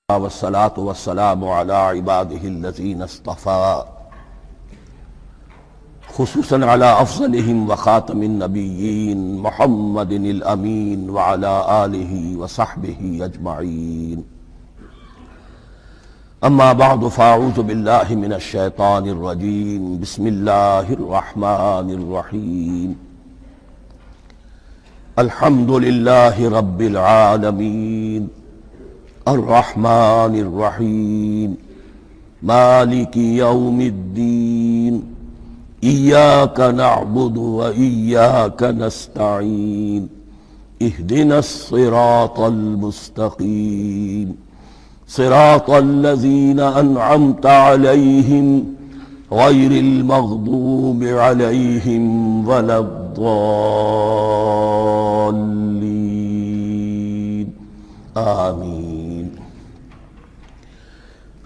والصلاة والسلام على عباده الذين اصطفى خصوصا على أفضلهم وخاتم النبيين محمد الأمين وعلى آله وصحبه أجمعين. أما بعد فأعوذ بالله من الشيطان الرجيم. بسم الله الرحمن الرحيم. الحمد لله رب العالمين الرحمن الرحيم مالك يوم الدين إياك نعبد وإياك نستعين اهدنا الصراط المستقيم صراط الذين أنعمت عليهم غير المغضوب عليهم ولا الضالين آمين.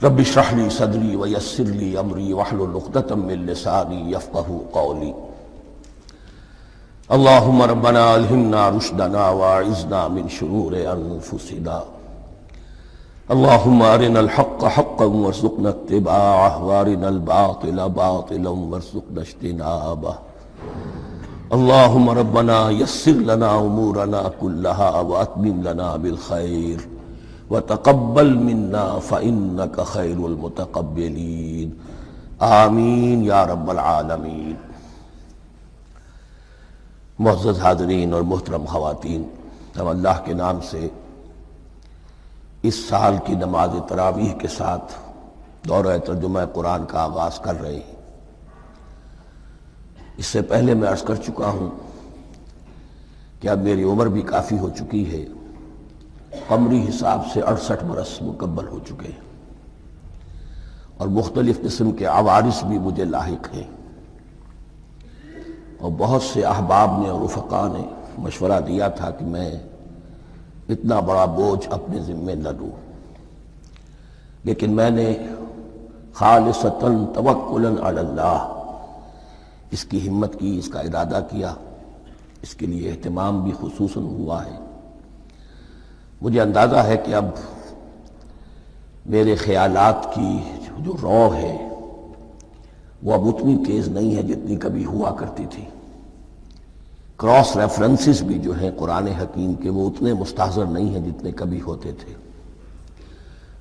رب اشرح لي صدري ويسر لي امري واحلل عقدة من لساني يفقهوا قولي. اللهم ربنا الهمنا رشدنا واعذنا من شرور انفسنا. اللهم ارنا الحق حقا وارزقنا اتباعه وارنا الباطل باطلا وارزقنا اجتنابه. اللهم ربنا يسر لنا امورنا كلها واتمم لنا بالخير وتقبل منا فإنك خير المتقبلين آمین یا رب العالمین. معزز حاضرین اور محترم خواتین، ہم اللہ کے نام سے اس سال کی نماز تراویح کے ساتھ دورہ ترجمہ قرآن کا آغاز کر رہے ہیں. اس سے پہلے میں عرض کر چکا ہوں کہ اب میری عمر بھی کافی ہو چکی ہے. قمری حساب سے 68 برس مکمل ہو چکے ہیں اور مختلف قسم کے عوارض بھی مجھے لاحق ہیں، اور بہت سے احباب نے اور رفقاء نے مشورہ دیا تھا کہ میں اتنا بڑا بوجھ اپنے ذمے نہ لوں، لیکن میں نے خالصتاً توکلاً علی اللہ اس کی ہمت کی، اس کا ارادہ کیا، اس کے لیے اہتمام بھی خصوصاً ہوا ہے. مجھے اندازہ ہے کہ اب میرے خیالات کی جو رو ہے وہ اب اتنی تیز نہیں ہے جتنی کبھی ہوا کرتی تھی. کراس ریفرنسز بھی جو ہیں قرآن حکیم کے وہ اتنے مستحضر نہیں ہیں جتنے کبھی ہوتے تھے،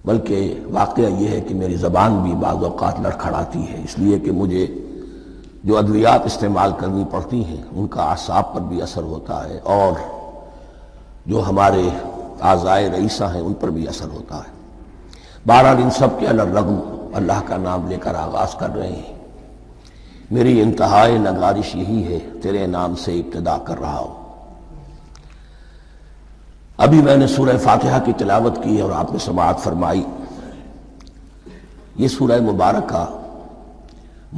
بلکہ واقعہ یہ ہے کہ میری زبان بھی بعض اوقات لڑکھڑاتی ہے، اس لیے کہ مجھے جو ادویات استعمال کرنی پڑتی ہیں ان کا اعصاب پر بھی اثر ہوتا ہے، اور جو ہمارے اعضائے رئیسہ ہیں ان پر بھی اثر ہوتا ہے. بہرحال ان سب کے علی الرغم اللہ کا نام لے کر آغاز کر رہے ہیں. میری انتہائی نگارش یہی ہے، تیرے نام سے ابتدا کر رہا ہوں. ابھی میں نے سورہ فاتحہ کی تلاوت کی اور آپ نے سماعت فرمائی. یہ سورہ مبارکہ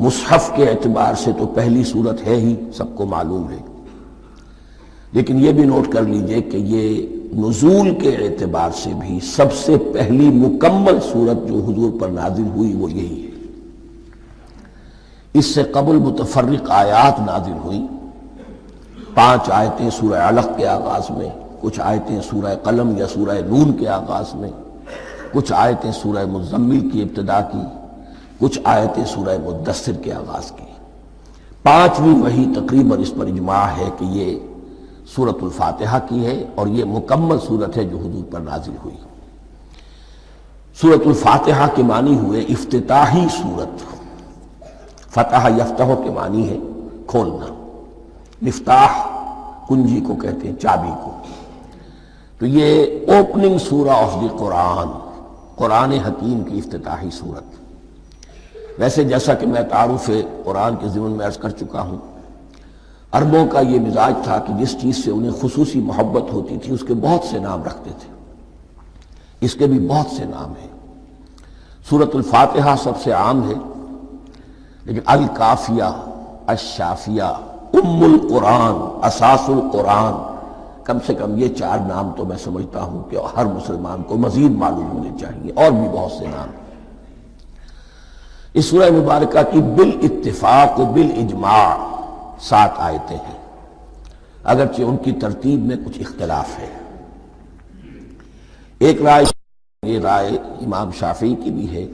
مصحف کے اعتبار سے تو پہلی صورت ہے ہی، سب کو معلوم ہے، لیکن یہ بھی نوٹ کر لیجئے کہ یہ نزول کے اعتبار سے بھی سب سے پہلی مکمل صورت جو حضور پر نازل ہوئی وہ یہی ہے. اس سے قبل متفرق آیات نازل ہوئیں، 5 آیتیں سورہ علق کے آغاز میں، کچھ آیتیں سورہ قلم یا سورہ نون کے آغاز میں، کچھ آیتیں سورہ مزمل کی ابتدا کی، کچھ آیتیں سورہ مدثر کے آغاز کی. 5ویں وحی تقریباً اس پر اجماع ہے کہ یہ سورۃ الفاتحہ کی ہے، اور یہ مکمل سورت ہے جو حضور پر نازل ہوئی. سورۃ الفاتحہ کے معنی ہوئے افتتاحی سورت. فتح یفتح کے معنی ہے کھولنا، مفتاح کنجی کو کہتے ہیں، چابی کو. تو یہ اوپننگ سورہ آف دی قرآن، قرآن حکیم کی افتتاحی سورت. ویسے جیسا کہ میں تعارف قرآن کے ضمن میں عرض کر چکا ہوں، عربوں کا یہ مزاج تھا کہ جس چیز سے انہیں خصوصی محبت ہوتی تھی اس کے بہت سے نام رکھتے تھے. اس کے بھی بہت سے نام ہیں. سورۃ الفاتحہ سب سے عام ہے، لیکن الکافیہ، الشافیہ، ام القرآن، اساس القرآن، کم سے کم یہ 4 نام تو میں سمجھتا ہوں کہ ہر مسلمان کو مزید معلوم ہونے چاہیے، اور بھی بہت سے نام. اس سورہ مبارکہ کی بالاتفاق و بالاجماع 7 آیتیں ہیں، اگرچہ ان کی ترتیب میں کچھ اختلاف ہے. ایک رائے یہ رائے امام شافعی کی بھی ہے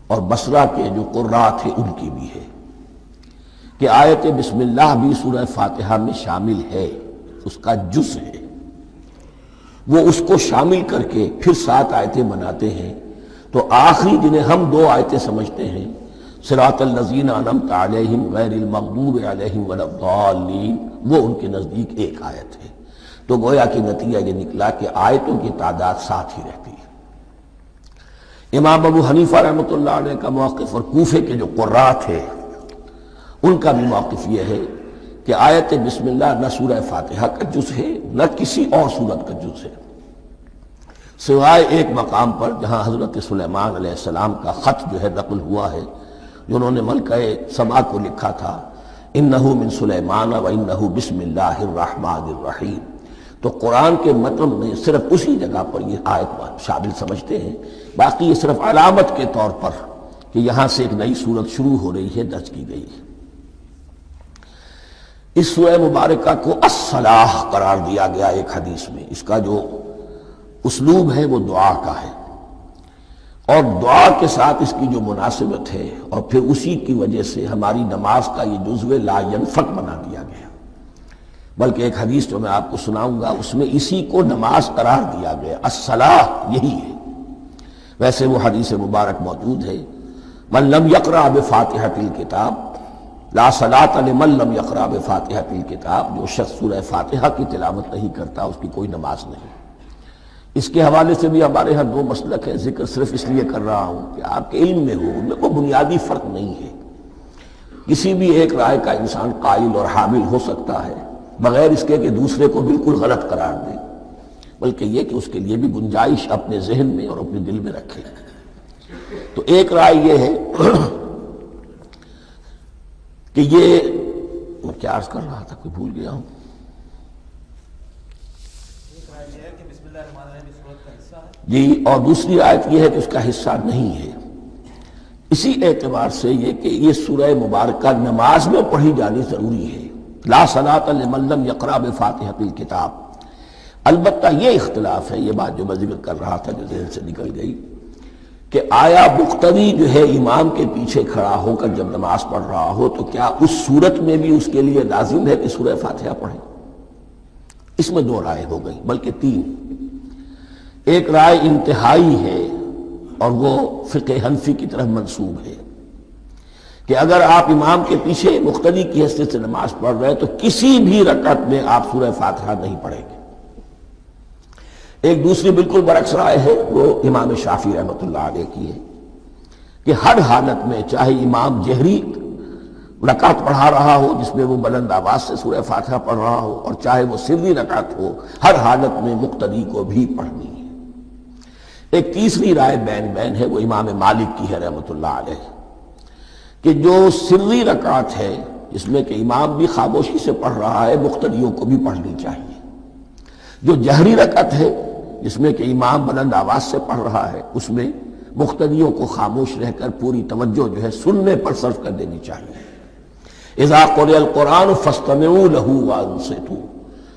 اور بصرہ کے جو قراء تھے ان کی بھی ہے کہ آیت بسم اللہ بھی سورہ فاتحہ میں شامل ہے، اس کا جز ہے، وہ اس کو شامل کر کے پھر 7 آیتیں بناتے ہیں، تو آخری جنہیں ہم 2 آیتیں سمجھتے ہیں صراط الذین انعمت علیہم غیر المغضوب علیہم ولا الضالین، وہ ان کے نزدیک ایک آیت ہے۔ تو گویا کہ نتیجہ یہ نکلا کہ آیتوں کی تعداد 7 ہی رہتی ہے۔ امام ابو حنیفہ رحمۃ اللہ علیہ کا موقف اور کوفے کے جو قراء تھے ان کا بھی موقف یہ ہے کہ آیت بسم اللہ نہ سورہ فاتحہ کا جز ہے نہ کسی اور سورت کا جز ہے، سوائے ایک مقام پر جہاں حضرت سلیمان علیہ السلام کا خط جو ہے نقل ہوا ہے، جو انہوں نے ملکہ سبا کو لکھا تھا انہو من سلیمان و انہو بسم اللہ الرحمن الرحیم، تو قرآن کے متن میں صرف اسی جگہ پر یہ آیت شامل سمجھتے ہیں، باقی یہ صرف علامت کے طور پر کہ یہاں سے ایک نئی سورت شروع ہو رہی ہے درج کی گئی ہے۔ اس سورہ مبارکہ کو الصلاح قرار دیا گیا ایک حدیث میں، اس کا جو اسلوب ہے وہ دعا کا ہے، اور دعا کے ساتھ اس کی جو مناسبت ہے اور پھر اسی کی وجہ سے ہماری نماز کا یہ جزو لا ینفک بنا دیا گیا، بلکہ ایک حدیث جو میں آپ کو سناؤں گا اس میں اسی کو نماز قرار دیا گیا، الصلاح یہی ہے۔ ویسے وہ حدیث مبارک موجود ہے من لم یقرأ بفاتحۃ الکتاب لا صلاۃ لمن لم یقرأ بفاتحۃ الکتاب، جو شخص سورہ فاتحہ کی تلاوت نہیں کرتا اس کی کوئی نماز نہیں۔ اس کے حوالے سے بھی ہمارے ہاں 2 مسلک ہیں، ذکر صرف اس لیے کر رہا ہوں کہ آپ کے علم میں ہو، ان میں کوئی بنیادی فرق نہیں ہے، کسی بھی ایک رائے کا انسان قائل اور حامل ہو سکتا ہے بغیر اس کے کہ دوسرے کو بالکل غلط قرار دے، بلکہ یہ کہ اس کے لیے بھی گنجائش اپنے ذہن میں اور اپنے دل میں رکھے۔ تو ایک رائے یہ ہے کہ یہ میں کیا عرض کر رہا تھا کوئی بھول گیا ہوں، جی، اور دوسری آیت یہ ہے کہ اس کا حصہ نہیں ہے، اسی اعتبار سے یہ کہ یہ سورہ مبارکہ نماز میں پڑھی جانی ضروری ہے، لا صلاۃ لمن لم یقرأ بفاتحۃ الکتاب۔ البتہ یہ اختلاف ہے، یہ بات جو میں ذکر کر رہا تھا جو ذہن سے نکل گئی، کہ آیا مقتدی جو ہے امام کے پیچھے کھڑا ہو کر جب نماز پڑھ رہا ہو تو کیا اس صورت میں بھی اس کے لیے لازم ہے کہ سورہ فاتحہ پڑھے؟ اس میں 2 رائے ہو گئی، بلکہ 3۔ ایک رائے انتہائی ہے اور وہ فقہ حنفی کی طرف منسوب ہے کہ اگر آپ امام کے پیچھے مقتدی کی حیثیت سے نماز پڑھ رہے ہیں تو کسی بھی رکعت میں آپ سورہ فاتحہ نہیں پڑھیں گے۔ ایک دوسری بالکل برعکس رائے ہے، وہ امام شافعی رحمۃ اللہ علیہ کی ہے کہ ہر حالت میں چاہے امام جہری رکعت پڑھا رہا ہو جس میں وہ بلند آواز سے سورہ فاتحہ پڑھ رہا ہو، اور چاہے وہ سری رکعت ہو، ہر حالت میں مقتدی کو بھی پڑھنی ہے۔ ایک تیسری رائے بین ہے، وہ امام مالک کی ہے رحمۃ اللہ علیہ، کہ جو سری رکعت ہے جس میں کہ امام بھی خاموشی سے پڑھ رہا ہے مقتدیوں کو بھی پڑھنی چاہیے، جو جہری رکعت ہے جس میں کہ امام بلند آواز سے پڑھ رہا ہے اس میں مقتدیوں کو خاموش رہ کر پوری توجہ جو ہے سننے پر صرف کر دینی چاہیے۔ اذا قرئ القرآن فاستمعوا له وانصتوا،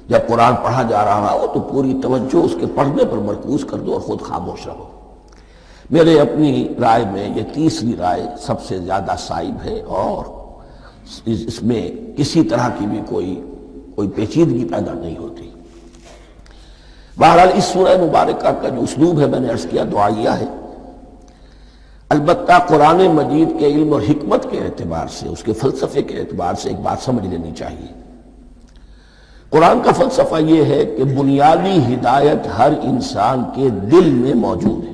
جب قرآن پڑھا جا رہا ہو تو پوری توجہ اس کے پڑھنے پر مرکوز کر دو اور خود خاموش رہو۔ میرے اپنی رائے میں یہ تیسری رائے سب سے زیادہ صائب ہے، اور اس میں کسی طرح کی بھی کوئی پیچیدگی پیدا نہیں ہوتی۔ بہرحال اس سورہ مبارکہ کا جو اسلوب ہے میں نے عرض کیا دعائیہ ہے، البتہ قرآن مجید کے علم اور حکمت کے اعتبار سے، اس کے فلسفے کے اعتبار سے ایک بات سمجھ لینی چاہیے۔ قرآن کا فلسفہ یہ ہے کہ بنیادی ہدایت ہر انسان کے دل میں موجود ہے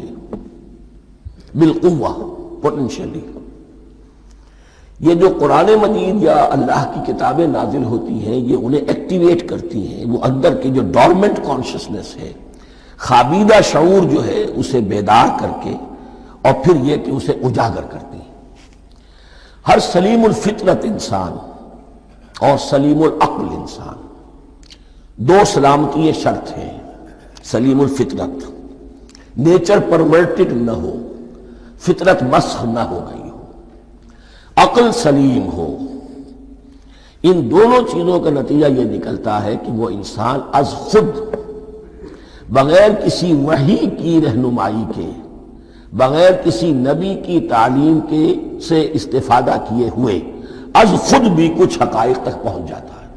بالقوہ، پوٹینشلی۔ یہ جو قرآن مجید یا اللہ کی کتابیں نازل ہوتی ہیں یہ انہیں ایکٹیویٹ کرتی ہیں، وہ اندر کی جو ڈورمنٹ کانشسنس ہے، خابیدہ شعور جو ہے اسے بیدار کر کے اور پھر یہ کہ اسے اجاگر کرتی ہیں۔ ہر سلیم الفطرت انسان اور سلیم العقل انسان، 2 سلامتی شرط ہیں۔ سلیم الفطرت، نیچر پرورٹڈ نہ ہو، فطرت مسخ نہ ہو گئی ہو، عقل سلیم ہو، ان دونوں چیزوں کا نتیجہ یہ نکلتا ہے کہ وہ انسان از خود بغیر کسی وحی کی رہنمائی کے، بغیر کسی نبی کی تعلیم کے سے استفادہ کیے ہوئے از خود بھی کچھ حقائق تک پہنچ جاتا ہے۔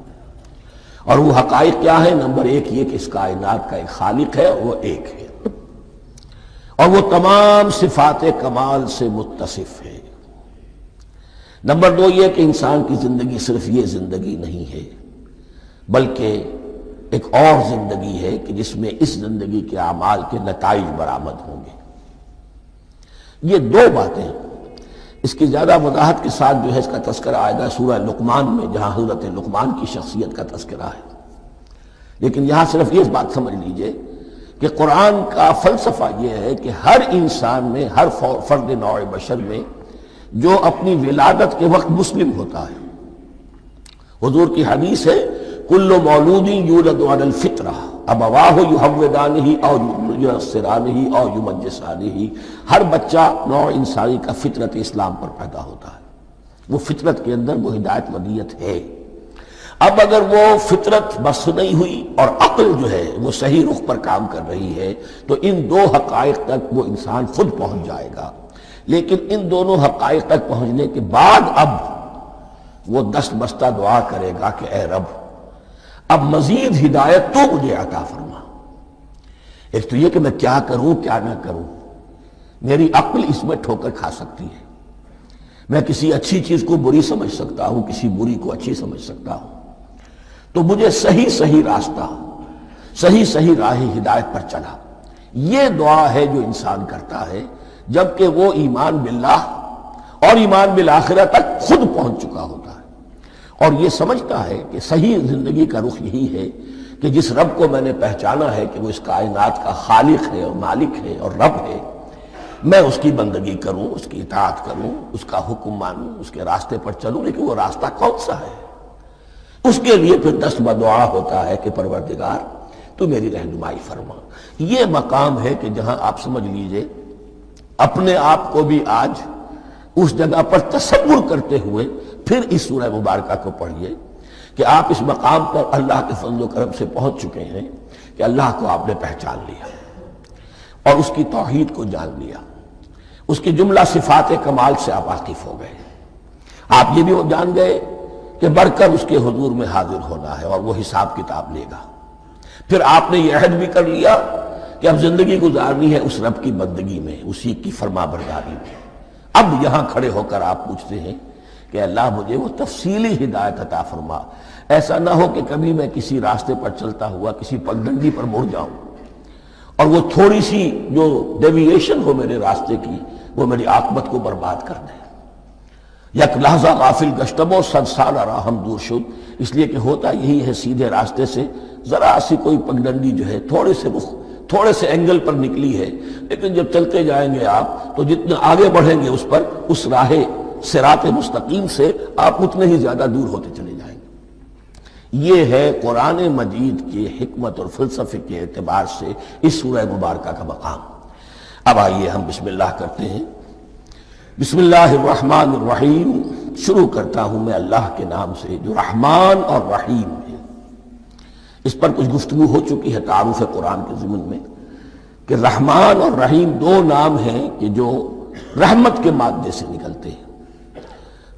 اور وہ حقائق کیا ہے؟ نمبر ایک یہ کہ اس کائنات کا ایک خالق ہے، وہ ایک ہے، اور وہ تمام صفات کمال سے متصف ہے۔ نمبر دو یہ کہ انسان کی زندگی صرف یہ زندگی نہیں ہے، بلکہ ایک اور زندگی ہے کہ جس میں اس زندگی کے اعمال کے نتائج برآمد ہوں گے۔ یہ دو باتیں، اس کی زیادہ وضاحت کے ساتھ جو ہے اس کا تذکرہ آئے گا سورہ لقمان میں، جہاں حضرت لقمان کی شخصیت کا تذکرہ ہے۔ لیکن یہاں صرف یہ بات سمجھ لیجئے کہ قرآن کا فلسفہ یہ ہے کہ ہر انسان میں، ہر فرد نوع بشر میں جو اپنی ولادت کے وقت مسلم ہوتا ہے، حضور کی حدیث ہے کل مولود یولد علی الفطرہ ابواہ یحودانہ او ینصرانہ او یمجسانہ، ہر بچہ نوع انسانی کا فطرت اسلام پر پیدا ہوتا ہے، وہ فطرت کے اندر وہ ہدایت ودیت ہے۔ اب اگر وہ فطرت بس نہیں ہوئی اور عقل جو ہے وہ صحیح رخ پر کام کر رہی ہے تو ان دو حقائق تک وہ انسان خود پہنچ جائے گا۔ لیکن ان دونوں حقائق تک پہنچنے کے بعد اب وہ دست بستہ دعا کرے گا کہ اے رب اب مزید ہدایت تو مجھے عطا فرما۔ ایک تو یہ کہ میں کیا کروں کیا نہ کروں، میری عقل اس میں ٹھوکر کھا سکتی ہے، میں کسی اچھی چیز کو بری سمجھ سکتا ہوں، کسی بری کو اچھی سمجھ سکتا ہوں، تو مجھے صحیح راستہ، صحیح راہ ہدایت پر چلا۔ یہ دعا ہے جو انسان کرتا ہے جبکہ وہ ایمان باللہ اور ایمان بالآخرہ تک خود پہنچ چکا ہوتا ہے، اور یہ سمجھتا ہے کہ صحیح زندگی کا رخ یہی ہے کہ جس رب کو میں نے پہچانا ہے کہ وہ اس کائنات کا خالق ہے اور مالک ہے اور رب ہے، میں اس کی بندگی کروں، اس کی اطاعت کروں، اس کا حکم مانوں، اس کے راستے پر چلوں۔ لیکن وہ راستہ کون سا ہے؟ اس کے لیے پھر دست بدعا ہوتا ہے کہ پروردگار تو میری رہنمائی فرما۔ یہ مقام ہے کہ جہاں آپ سمجھ لیجئے اپنے آپ کو بھی آج اس جگہ پر تصور کرتے ہوئے پھر اس سورہ مبارکہ کو پڑھیے کہ آپ اس مقام پر اللہ کے فضل و کرم سے پہنچ چکے ہیں کہ اللہ کو آپ نے پہچان لیا اور اس کی توحید کو جان لیا، اس کی جملہ صفات کمال سے آپ واقف ہو گئے، آپ یہ بھی جان گئے کہ بڑھ کر اس کے حضور میں حاضر ہونا ہے اور وہ حساب کتاب لے گا۔ پھر آپ نے یہ عہد بھی کر لیا کہ اب زندگی گزارنی ہے اس رب کی بندگی میں، اسی کی فرما برداری میں۔ اب یہاں کھڑے ہو کر آپ پوچھتے ہیں کہ اللہ مجھے وہ تفصیلی ہدایت عطا فرما، ایسا نہ ہو کہ کبھی میں کسی راستے پر چلتا ہوا کسی پگڈنڈی پر مڑ جاؤں اور وہ تھوڑی سی جو ڈیوییشن ہو میرے راستے کی وہ میری عاقبت کو برباد کر دے۔ یک لحظہ غافل گشتم و صد سال راہم دور شد، اس لیے کہ ہوتا یہی ہے سیدھے راستے سے ذرا سی کوئی پگڈنڈی جو ہے تھوڑے سے اینگل پر نکلی ہے، لیکن جب چلتے جائیں گے آپ تو جتنے آگے بڑھیں گے اس پر، اس راہ صراط مستقیم سے آپ اتنے ہی زیادہ دور ہوتے چلے جائیں گے۔ یہ ہے قرآن مجید کی حکمت اور فلسفے کے اعتبار سے اس سورہ مبارکہ کا مقام۔ اب آئیے ہم بسم اللہ کرتے ہیں۔ بسم اللہ الرحمن الرحیم، شروع کرتا ہوں میں اللہ کے نام سے جو رحمان اور رحیم ہے۔ اس پر کچھ گفتگو ہو چکی ہے تعارف قرآن کے ضمن میں کہ رحمان اور رحیم دو نام ہیں کہ جو رحمت کے مادے سے نکلتے ہیں۔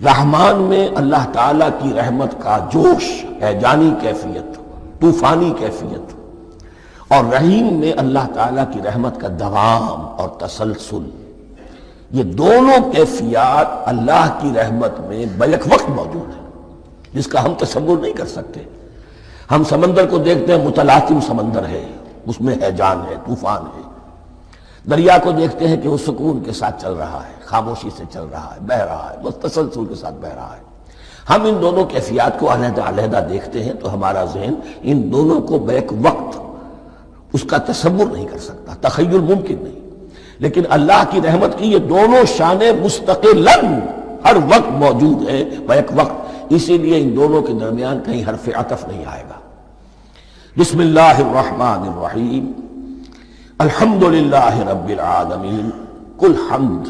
رحمان میں اللہ تعالیٰ کی رحمت کا جوش، ہیجانی کیفیت، طوفانی کیفیت، اور رحیم میں اللہ تعالیٰ کی رحمت کا دوام اور تسلسل۔ یہ دونوں کیفیات اللہ کی رحمت میں بیک وقت موجود ہیں، جس کا ہم تصور نہیں کر سکتے۔ ہم سمندر کو دیکھتے ہیں، متلاطم سمندر ہے، اس میں ہیجان ہے، طوفان ہے۔ دریا کو دیکھتے ہیں کہ وہ سکون کے ساتھ چل رہا ہے، خاموشی سے چل رہا ہے، بہہ رہا ہے، بس تسلسل کے ساتھ بہہ رہا ہے۔ ہم ان دونوں کیفیات کو علیحدہ علیحدہ دیکھتے ہیں تو ہمارا ذہن ان دونوں کو بیک وقت اس کا تصور نہیں کر سکتا، تخیل ممکن نہیں۔ لیکن اللہ کی رحمت کی یہ دونوں شانیں مستقلاً ہر وقت موجود ہیں بیک وقت، اسی لیے ان دونوں کے درمیان کہیں حرف عطف نہیں آئے گا۔ بسم اللہ الرحمن الرحیم، الحمدللہ رب العالمین۔ کل حمد،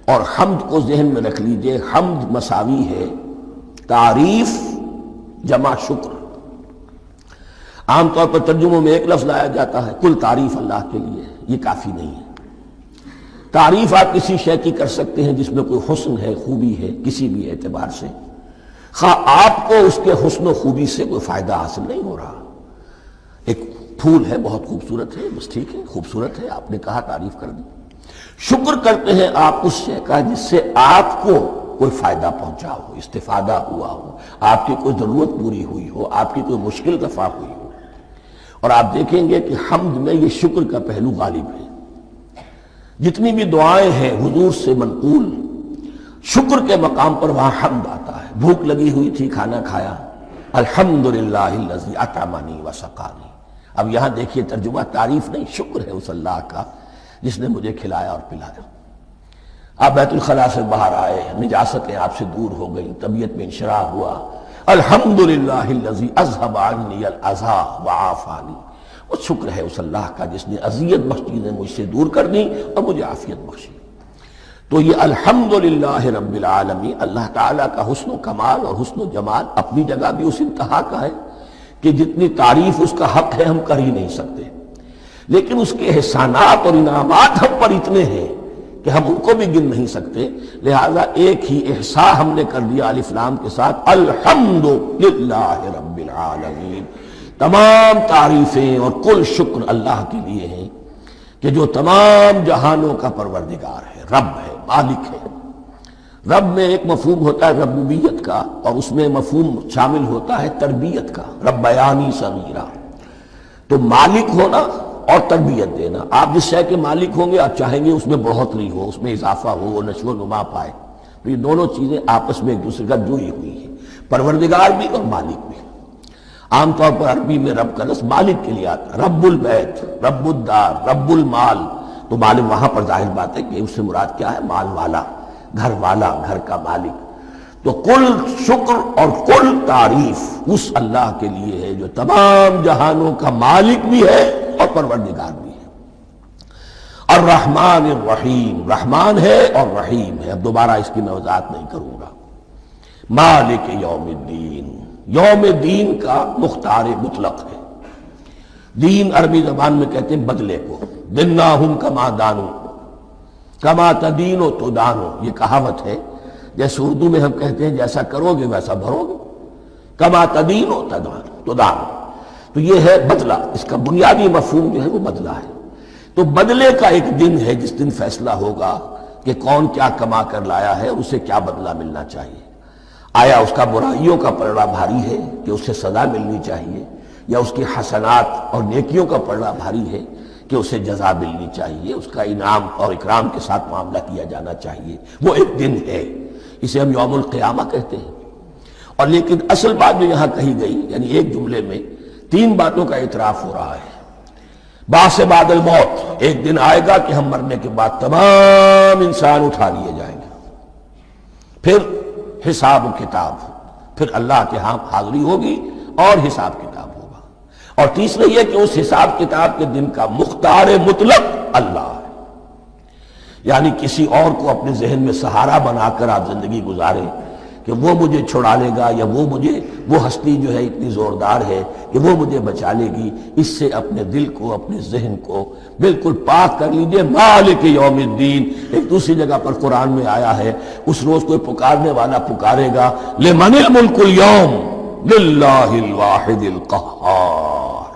اور حمد کو ذہن میں رکھ لیجئے، حمد مساوی ہے تعریف جمع شکر۔ عام طور پر ترجموں میں ایک لفظ لایا جاتا ہے، کل تعریف اللہ کے لیے، یہ کافی نہیں ہے۔ تعریف آپ کسی شے کی کر سکتے ہیں جس میں کوئی حسن ہے، خوبی ہے، کسی بھی اعتبار سے، خواہ آپ کو اس کے حسن و خوبی سے کوئی فائدہ حاصل نہیں ہو رہا۔ ایک پھول ہے، بہت خوبصورت ہے، بس ٹھیک ہے، خوبصورت ہے، آپ نے کہا، تعریف کر دی۔ شکر کرتے ہیں آپ اس شے کا جس سے آپ کو کوئی فائدہ پہنچا ہو، استفادہ ہوا ہو، آپ کی کوئی ضرورت پوری ہوئی ہو، آپ کی کوئی مشکل رفع ہوئی ہو۔ اور آپ دیکھیں گے کہ حمد میں یہ شکر کا پہلو غالب ہے۔ جتنی بھی دعائیں ہیں حضور سے منقول، شکر کے مقام پر وہاں حمد آتا ہے۔ بھوک لگی ہوئی تھی، کھانا کھایا، الحمدللہ الذی اطعمنی وسقانی۔ اب یہاں دیکھیے ترجمہ، تعریف نہیں، شکر ہے اس اللہ کا جس نے مجھے کھلایا اور پلایا۔ آپ بیت الخلاء سے باہر آئے، نجاستیں آپ سے دور ہو گئیں، طبیعت میں انشراح ہوا، الحمدللہ الذی اذھب عنی الاذی وعافانی۔ وہ شکر ہے اس اللہ کا جس نے اذیت بخش چیزیں مجھ سے دور کر دیں اور مجھے عافیت بخشی۔ تو یہ الحمدللہ رب العالمین، اللہ تعالیٰ کا حسن و کمال اور حسن و جمال اپنی جگہ بھی اس انتہا کا ہے کہ جتنی تعریف اس کا حق ہے ہم کر ہی نہیں سکتے، لیکن اس کے احسانات اور انعامات ہم پر اتنے ہیں کہ ہم ان کو بھی گن نہیں سکتے۔ لہذا ایک ہی احصاء ہم نے کر دیا الف لام کے ساتھ، الحمدللہ رب العالمین۔ تمام تعریفیں اور کل شکر اللہ کے لیے ہیں کہ جو تمام جہانوں کا پروردگار ہے، رب ہے، مالک ہے۔ رب میں ایک مفہوم ہوتا ہے ربوبیت کا، اور اس میں مفہوم شامل ہوتا ہے تربیت کا، ربیانی صغیرہ۔ تو مالک ہونا اور تربیت دینا، آپ جس شے کے مالک ہوں گے آپ چاہیں گے اس میں بڑھوتری ہو، اس میں اضافہ ہو، وہ نشو و نما پائے۔ تو یہ دونوں چیزیں آپس میں ایک دوسرے کا جڑی ہوئی ہیں، پروردگار بھی اور مالک بھی۔ عام طور پر عربی میں رب کا لفظ مالک کے لیے آتا ہے، رب البیت، رب الدار، رب المال۔ تو مالک وہاں پر ظاہر بات ہے کہ اس سے مراد کیا ہے، مال والا، گھر والا، گھر کا مالک۔ تو کل شکر اور کل تعریف اس اللہ کے لیے ہے جو تمام جہانوں کا مالک بھی ہے اور پروردگار بھی ہے۔ الرحمن الرحیم، رحمان ہے اور رحیم ہے۔ اب دوبارہ اس کی میں وضاحت نہیں کروں گا۔ مالک یوم الدین، یوم دین کا مختار مطلق ہے۔ دین عربی زبان میں کہتے ہیں بدلے کو، دناہم کما دانو، کما تدینو تو دانو، یہ کہاوت ہے۔ جیسے اردو میں ہم کہتے ہیں جیسا کرو گے ویسا بھرو گے، کما تدینو تو دانو۔ تو یہ ہے بدلہ، اس کا بنیادی مفہوم جو ہے وہ بدلہ ہے۔ تو بدلے کا ایک دن ہے جس دن فیصلہ ہوگا کہ کون کیا کما کر لایا ہے اور اسے کیا بدلہ ملنا چاہیے۔ آیا اس کا برائیوں کا پلڑا بھاری ہے کہ اسے سزا ملنی چاہیے، یا اس کی حسنات اور نیکیوں کا پلڑا بھاری ہے کہ اسے جزا ملنی چاہیے، اس کا انعام اور اکرام کے ساتھ معاملہ کیا جانا چاہیے۔ وہ ایک دن ہے، اسے ہم یوم القیامہ کہتے ہیں۔ اور لیکن اصل بات جو یہاں کہی گئی، یعنی ایک جملے میں تین باتوں کا اعتراف ہو رہا ہے۔ بعث بعد الموت، ایک دن آئے گا کہ ہم مرنے کے بعد تمام انسان اٹھا لیے جائیں گے، پھر حساب و کتاب، پھر اللہ کے ہاں حاضری ہوگی اور حساب کتاب ہوگا۔ اور تیسرا یہ کہ اس حساب کتاب کے دن کا مختار مطلق اللہ ہے، یعنی کسی اور کو اپنے ذہن میں سہارا بنا کر آپ زندگی گزاریں کہ وہ مجھے چھڑا لے گا، یا وہ ہستی جو ہے اتنی زوردار ہے کہ وہ مجھے بچا لے گی، اس سے اپنے دل کو، اپنے ذہن کو بالکل پاک کر لیجئے۔ مالک یوم الدین، ایک دوسری جگہ پر قرآن میں آیا ہے، اس روز کوئی پکارنے والا پکارے گا، لمن الملک اليوم للہ الواحد القہار،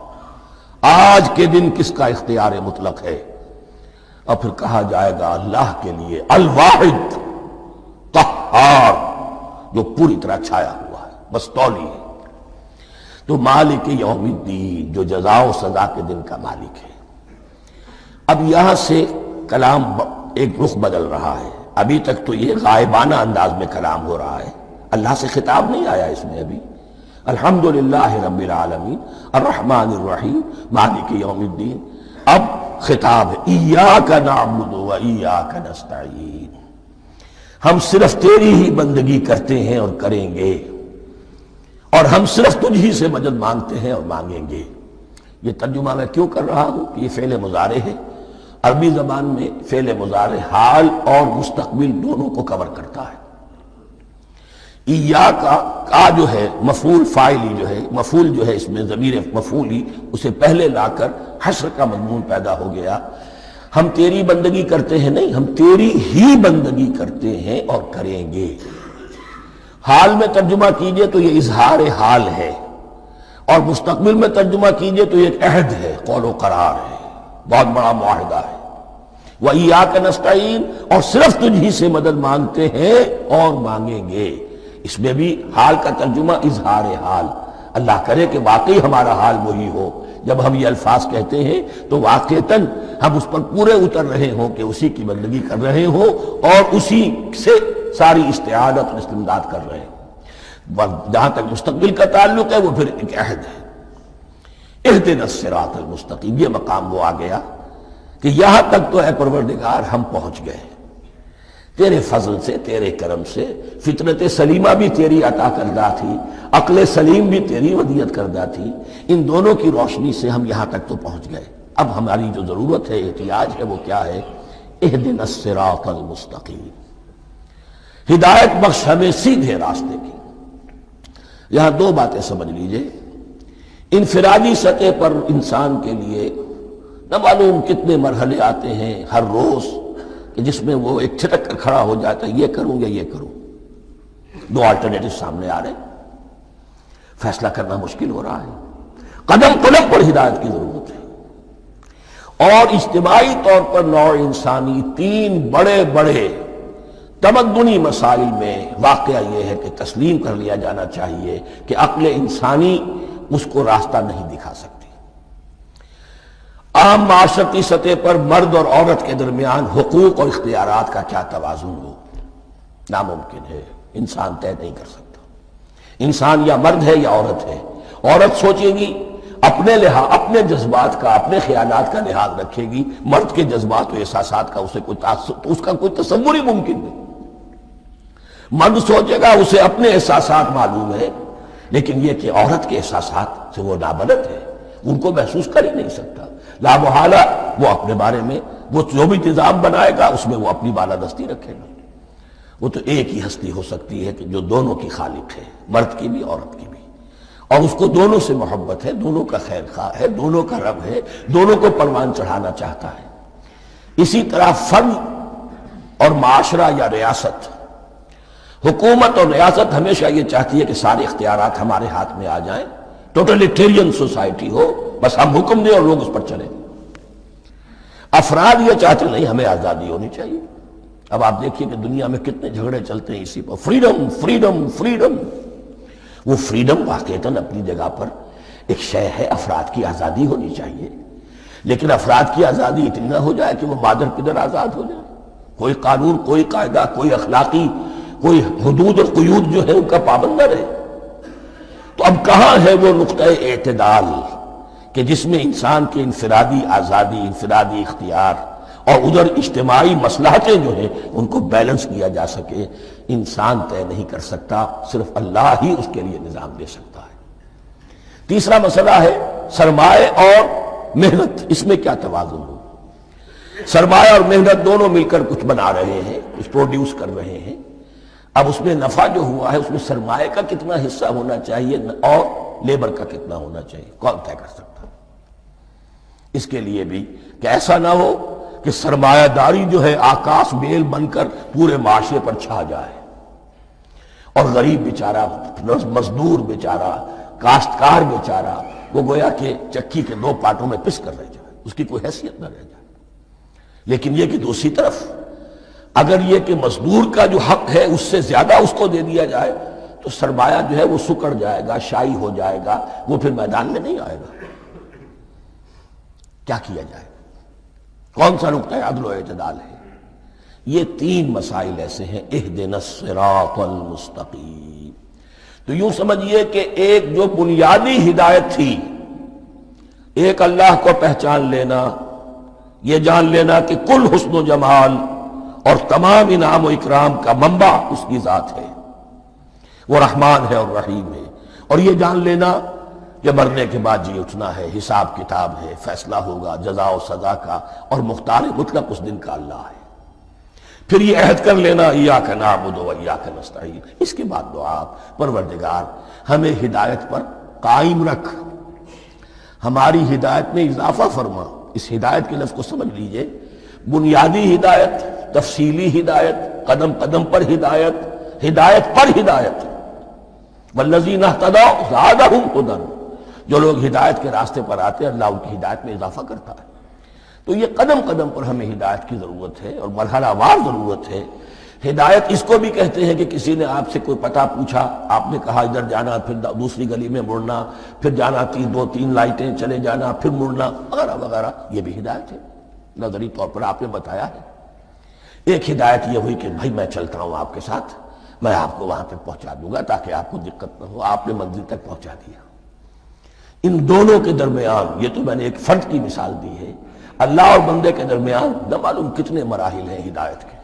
آج کے دن کس کا اختیار مطلق ہے؟ اور پھر کہا جائے گا اللہ کے لیے، الواحد قہار، جو پوری طرح چھایا ہوا ہے، مستولی ہے۔ تو مالک یوم الدین، جو جزا و سزا کے دن کا مالک ہے۔ اب یہاں سے کلام ایک رخ بدل رہا ہے۔ ابھی تک تو یہ غائبانہ انداز میں کلام ہو رہا ہے، اللہ سے خطاب نہیں آیا اس میں ابھی۔ الحمدللہ رب العالمین الرحمن الرحیم مالک یوم الدین۔ اب خطاب ہے، ایاک نعبد و ایاک نستعین، ہم صرف تیری ہی بندگی کرتے ہیں اور کریں گے، اور ہم صرف تجھ ہی سے مدد مانگتے ہیں اور مانگیں گے۔ یہ ترجمہ میں کیوں کر رہا ہوں کہ یہ فعل مضارع ہے۔ عربی زبان میں فعل مضارع حال اور مستقبل دونوں کو کور کرتا ہے۔ کا جو ہے مفعول فاعلی جو ہے، مفعول جو ہے اس میں ضمیر مفعولی اسے پہلے لا کر حشر کا مضمون پیدا ہو گیا۔ ہم تیری بندگی کرتے ہیں نہیں، ہم تیری ہی بندگی کرتے ہیں اور کریں گے۔ حال میں ترجمہ کیجئے تو یہ اظہار حال ہے، اور مستقبل میں ترجمہ کیجئے تو یہ ایک عہد ہے، قول و قرار ہے، بہت بڑا معاہدہ ہے۔ وَإِيَّاكَ نَسْتَعِينُ، اور صرف تجھ ہی سے مدد مانگتے ہیں اور مانگیں گے۔ اس میں بھی حال کا ترجمہ اظہار حال، اللہ کرے کہ واقعی ہمارا حال وہی ہو، جب ہم یہ الفاظ کہتے ہیں تو واقعتاً ہم اس پر پورے اتر رہے ہوں کہ اسی کی بندگی کر رہے ہوں اور اسی سے ساری استعانت اور استمداد کر رہے ہیں۔ جہاں تک مستقبل کا تعلق ہے وہ پھر ایک عہد ہے۔ اہدنا الصراط المستقیم، یہ مقام وہ آ گیا کہ یہاں تک تو اے پروردگار ہم پہنچ گئے، تیرے فضل سے، تیرے کرم سے۔ فطرت سلیمہ بھی تیری عطا کردہ تھی، عقل سلیم بھی تیری ودیعت کردہ تھی، ان دونوں کی روشنی سے ہم یہاں تک تو پہنچ گئے۔ اب ہماری جو ضرورت ہے، احتیاج ہے، وہ کیا ہے؟ اہدنا الصراط المستقیم، ہدایت بخش ہمیں سیدھے راستے کی۔ یہاں دو باتیں سمجھ لیجئے۔ انفرادی سطح پر انسان کے لیے نہ معلوم کتنے مرحلے آتے ہیں ہر روز کہ جس میں وہ ایک چھٹک کر کھڑا ہو جاتا ہے، یہ کروں یا یہ کروں، دو آلٹرنیٹو سامنے آ رہے ہیں، فیصلہ کرنا مشکل ہو رہا ہے۔ قدم قدم پر ہدایت کی ضرورت ہے، اور اجتماعی طور پر نوع انسانی تین بڑے بڑے تمدنی مسائل میں واقعہ یہ ہے کہ تسلیم کر لیا جانا چاہیے کہ عقل انسانی اس کو راستہ نہیں دکھا سکتی۔ عام معاشرتی سطح پر مرد اور عورت کے درمیان حقوق اور اختیارات کا کیا توازن ہو، ناممکن ہے، انسان طے نہیں کر سکتا۔ انسان یا مرد ہے یا عورت ہے۔ عورت سوچے گی اپنے لحاظ، اپنے جذبات کا، اپنے خیالات کا لحاظ رکھے گی، مرد کے جذبات و احساسات کا اسے کوئی اس کا کوئی تصور ہی ممکن نہیں۔ مرد سوچے گا اسے اپنے احساسات معلوم ہے، لیکن یہ کہ عورت کے احساسات سے وہ نابلد ہے، ان کو محسوس کر ہی نہیں سکتا۔ لا محالہ وہ اپنے بارے میں وہ جو بھی نظام بنائے گا اس میں وہ اپنی بالادستی رکھے گا۔ وہ تو ایک ہی ہستی ہو سکتی ہے کہ جو دونوں کی خالق ہے، مرد کی بھی عورت کی بھی، اور اس کو دونوں سے محبت ہے، دونوں کا خیر خواہ ہے، دونوں کا رب ہے، دونوں کو پروان چڑھانا چاہتا ہے۔ اسی طرح فرد اور معاشرہ یا ریاست، حکومت اور ریاست ہمیشہ یہ چاہتی ہے کہ سارے اختیارات ہمارے ہاتھ میں آ جائیں، ٹوٹلیٹیرین سوسائٹی ہو، بس ہم حکم دیں اور لوگ اس پر چلیں۔ افراد یہ چاہتے نہیں، ہمیں آزادی ہونی چاہیے۔ اب آپ دیکھیے کہ دنیا میں کتنے جھگڑے چلتے ہیں اسی پر، فریڈم فریڈم فریڈم۔ وہ فریڈم واقعتاً اپنی جگہ پر ایک شے ہے، افراد کی آزادی ہونی چاہیے، لیکن افراد کی آزادی اتنی نہ ہو جائے کہ وہ مادر پدر آزاد ہو جائے، کوئی قانون، کوئی قاعدہ، کوئی اخلاقی، کوئی حدود اور قیود جو ہے ان کا پابند نہ رہے۔ تو اب کہاں ہے وہ نقطہ اعتدال کہ جس میں انسان کی انفرادی آزادی، انفرادی اختیار اور ادھر اجتماعی مصلحتیں جو ہیں ان کو بیلنس کیا جا سکے؟ انسان طے نہیں کر سکتا، صرف اللہ ہی اس کے لیے نظام دے سکتا ہے۔ تیسرا مسئلہ ہے سرمایہ اور محنت، اس میں کیا توازن ہو؟ سرمایہ اور محنت دونوں مل کر کچھ بنا رہے ہیں، کچھ پروڈیوس کر رہے ہیں۔ اب اس میں نفع جو ہوا ہے اس میں سرمایہ کا کتنا حصہ ہونا چاہیے اور لیبر کا کتنا ہونا چاہیے، کون طے کر سکتا؟ اس کے لیے بھی کہ ایسا نہ ہو کہ سرمایہ داری جو ہے آکاش بیل بن کر پورے معاشرے پر چھا جائے، اور غریب بیچارہ، مزدور بیچارہ، کاشتکار بیچارہ وہ گویا کہ چکی کے دو پارٹوں میں پس کر رہ جائے، اس کی کوئی حیثیت نہ رہ جائے۔ لیکن یہ کہ دوسری طرف اگر یہ کہ مزدور کا جو حق ہے اس سے زیادہ اس کو دے دیا جائے تو سرمایہ جو ہے وہ سکڑ جائے گا، شائی ہو جائے گا، وہ پھر میدان میں نہیں آئے گا۔ کیا کیا جائے؟ کون سا نقطہ عدل و اعتدال ہے؟ یہ تین مسائل ایسے ہیں، اہدنا الصراط المستقیم۔ تو یوں سمجھیے کہ ایک جو بنیادی ہدایت تھی، ایک اللہ کو پہچان لینا، یہ جان لینا کہ کل حسن و جمال اور تمام انعام و اکرام کا منبع اس کی ذات ہے، وہ رحمان ہے اور رحیم ہے، اور یہ جان لینا کہ مرنے کے بعد جی اٹھنا ہے، حساب کتاب ہے، فیصلہ ہوگا جزا و سزا کا، اور مختار مطلق اس دن کا اللہ ہے۔ پھر یہ عہد کر لینا ایاک نعبد و ایاک نستعین، اس کے بعد دعا پروردگار ہمیں ہدایت پر قائم رکھ، ہماری ہدایت میں اضافہ فرما۔ اس ہدایت کے لفظ کو سمجھ لیجئے، بنیادی ہدایت، تفصیلی ہدایت، قدم قدم پر ہدایت، ہدایت پر ہدایت۔ والذین اہتدوا زادہم ھدی، جو لوگ ہدایت کے راستے پر آتے ہیں اللہ ان کی ہدایت میں اضافہ کرتا ہے۔ تو یہ قدم قدم پر ہمیں ہدایت کی ضرورت ہے اور مرحلہ وار ضرورت ہے۔ ہدایت اس کو بھی کہتے ہیں کہ کسی نے آپ سے کوئی پتہ پوچھا، آپ نے کہا ادھر جانا، پھر دوسری گلی میں مڑنا، پھر جانا دو تین لائٹیں چلے جانا، پھر مڑنا وغیرہ وغیرہ، یہ بھی ہدایت ہے، نظری طور پر آپ نے بتایا ہے۔ ایک ہدایت یہ ہوئی کہ بھائی میں چلتا ہوں آپ کے ساتھ، میں آپ کو وہاں پہ پہنچا دوں گا تاکہ آپ کو دقت نہ ہو، آپ نے منزل تک پہنچا دیا۔ ان دونوں کے درمیان، یہ تو میں نے ایک فرد کی مثال دی ہے، اللہ اور بندے کے درمیان نہ معلوم کتنے مراحل ہیں ہدایت کے۔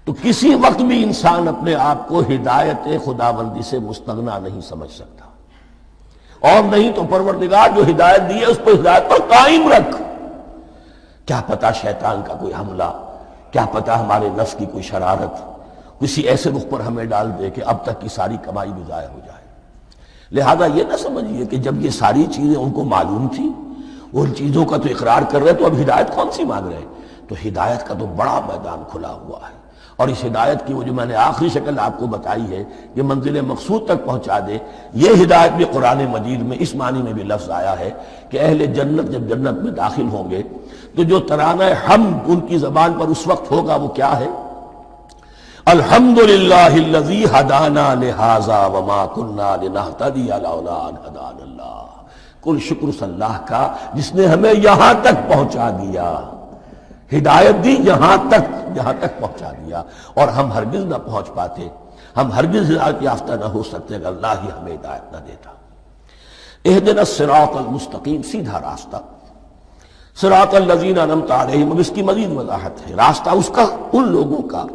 تو کسی وقت بھی انسان اپنے آپ کو ہدایت خداوندی سے مستغنا نہیں سمجھ سکتا، اور نہیں تو پروردگار جو ہدایت دی ہے اس پر ہدایت پر قائم رکھ۔ کیا پتہ شیطان کا کوئی حملہ، کیا پتہ ہمارے نفس کی کوئی شرارت کسی ایسے رخ پر ہمیں ڈال دے کہ اب تک کی ساری کمائی بھی ضائع ہو جائے۔ لہذا یہ نہ سمجھیے کہ جب یہ ساری چیزیں ان کو معلوم تھی، ان چیزوں کا تو اقرار کر رہے تو اب ہدایت کون سی مانگ رہے؟ تو ہدایت کا تو بڑا میدان کھلا ہوا ہے، اور اس ہدایت کی وہ جو میں نے آخری شکل آپ کو بتائی ہے کہ منزل مقصود تک پہنچا دے، یہ ہدایت بھی قرآن مجید میں اس معنی میں بھی لفظ آیا ہے کہ اہل جنت جب جنت میں داخل ہوں گے تو جو ترانہ حمد ان کی زبان پر اس وقت ہوگا وہ کیا ہے؟ الحمدللہ الذی ہدانا لہذا وما کنا لنہتدی لولا ان ہدانا اللہ۔ کل شکر اس اللہ کا جس نے ہمیں یہاں تک پہنچا دیا، ہدایت دی یہاں تک پہنچا دیا، اور ہم ہرگز نہ پہنچ پاتے، ہم ہرگز ہدایت یافتہ نہ ہو سکتے اگر اللہ ہی ہمیں ہدایت نہ دیتا۔ اہدنا الصراط المستقیم، سیدھا راستہ، صراط الذین انعمت علیہم، اب اس کی مزید وضاحت ہے، راستہ اس کا ان لوگوں کا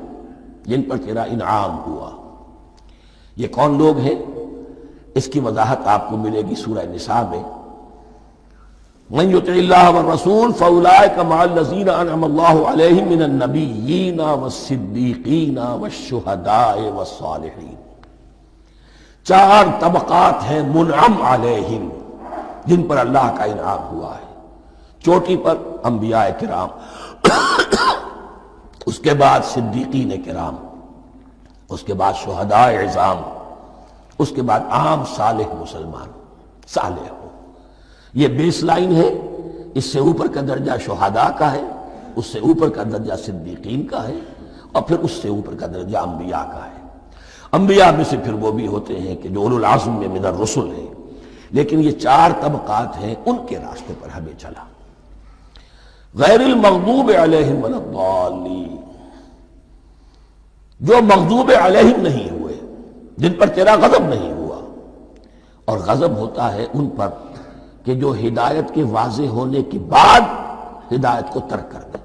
جن پر تیرا انعام ہوا۔ یہ کون لوگ ہیں؟ اس کی وضاحت آپ کو ملے گی سورہ نساء میں، من یطع اللہ والرسول فاولئک مع الذین انعم اللہ علیہم من النبیین والصدیقین والشہداء والصالحین۔ چار طبقات ہیں منعم علیہم جن پر اللہ کا انعام ہوا ہے۔ چوٹی پر انبیاء کرام، اس کے بعد صدیقین کرام، اس کے بعد شہداء عظام، اس کے بعد عام صالح مسلمان، صالح ہو۔ یہ بیس لائن ہے، اس سے اوپر کا درجہ شہداء کا ہے، اس سے اوپر کا درجہ صدیقین کا ہے، اور پھر اس سے اوپر کا درجہ انبیاء کا ہے۔ انبیاء میں سے پھر وہ بھی ہوتے ہیں کہ جو اولو العزم میں من الرسل ہیں، لیکن یہ چار طبقات ہیں، ان کے راستے پر ہمیں چلا۔ غیر المغضوب علیہم ولا الضالین، جو مغضوب علیہم نہیں ہوئے، جن پر تیرا غضب نہیں ہوا، اور غضب ہوتا ہے ان پر کہ جو ہدایت کے واضح ہونے کے بعد ہدایت کو ترک کر دیں،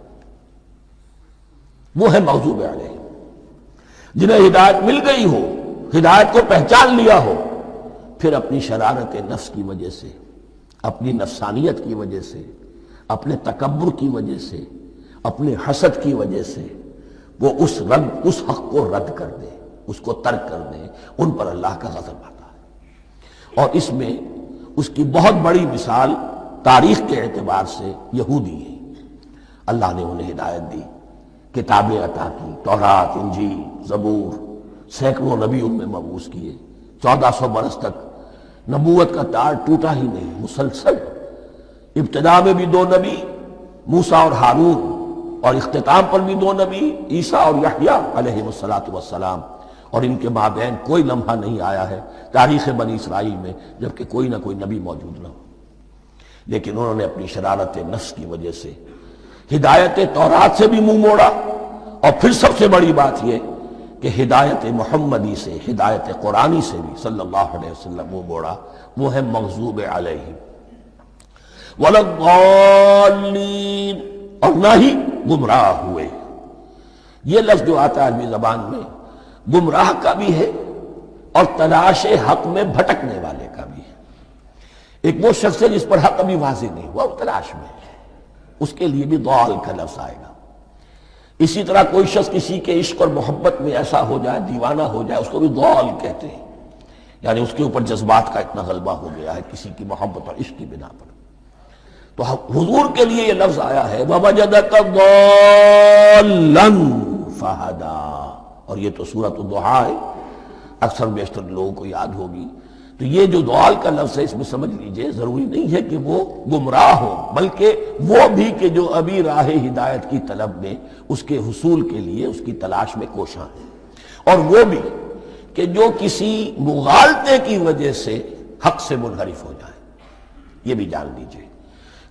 وہ ہے مغضوب علیہم۔ جنہیں ہدایت مل گئی ہو، ہدایت کو پہچان لیا ہو، پھر اپنی شرارت نفس کی وجہ سے، اپنی نفسانیت کی وجہ سے، اپنے تکبر کی وجہ سے، اپنے حسد کی وجہ سے وہ اس حق کو رد کر دے، اس کو ترک کر دیں، ان پر اللہ کا غضب آتا ہے۔ اور اس میں اس کی بہت بڑی مثال تاریخ کے اعتبار سے یہودی ہے۔ اللہ نے انہیں ہدایت دی، کتابیں عطا کی، تورات، انجیل، زبور، سینکڑوں نبی ان میں مبعوث کیے، 1400 برس تک نبوت کا تار ٹوٹا ہی نہیں، مسلسل۔ ابتدا میں بھی 2 نبی، موسیٰ اور ہارون، اور اختتام پر بھی 2 نبی، عیسیٰ اور یحییٰ علیہ السلام، اور ان کے مابین کوئی لمحہ نہیں آیا ہے تاریخ بنی اسرائیل میں جبکہ کوئی نہ کوئی نبی موجود نہ ہو۔ لیکن انہوں نے اپنی شرارت نفس کی وجہ سے ہدایت تورات سے بھی منہ موڑا، اور پھر سب سے بڑی بات یہ کہ ہدایت محمدی سے، ہدایت قرآنی سے بھی صلی اللہ علیہ وسلم منہ موڑا، وہ ہے مغضوب علیہم ولا الضالین، اور نہ ہی گمراہ ہوئے۔ یہ لفظ جو آتا ہے عربی زبان میں گمراہ کا بھی ہے اور تلاش حق میں بھٹکنے والے کا بھی ہے۔ ایک وہ شخص ہے جس پر حق ابھی واضح نہیں ہوا، وہ تلاش میں ہے، اس کے لیے بھی ضال کا لفظ آئے گا۔ اسی طرح کوئی شخص کسی کے عشق اور محبت میں ایسا ہو جائے، دیوانہ ہو جائے، اس کو بھی ضال کہتے ہیں، یعنی اس کے اوپر جذبات کا اتنا غلبہ ہو گیا ہے کسی کی محبت اور عشق کی بنا پر۔ تو حضور کے لیے یہ لفظ آیا ہے وَوَجَدَكَ ضَالًّا فَهَدَىٰ، اور یہ تو سورۃ الضحیٰ ہے، اکثر بیشتر لوگوں کو یاد ہوگی۔ تو یہ جو ضال کا لفظ ہے، اس میں سمجھ لیجئے ضروری نہیں ہے کہ وہ گمراہ ہو، بلکہ وہ بھی کہ جو ابھی راہ ہدایت کی طلب میں، اس کے حصول کے لیے اس کی تلاش میں کوشاں ہیں، اور وہ بھی کہ جو کسی مغالطے کی وجہ سے حق سے منحرف ہو جائے۔ یہ بھی جان لیجئے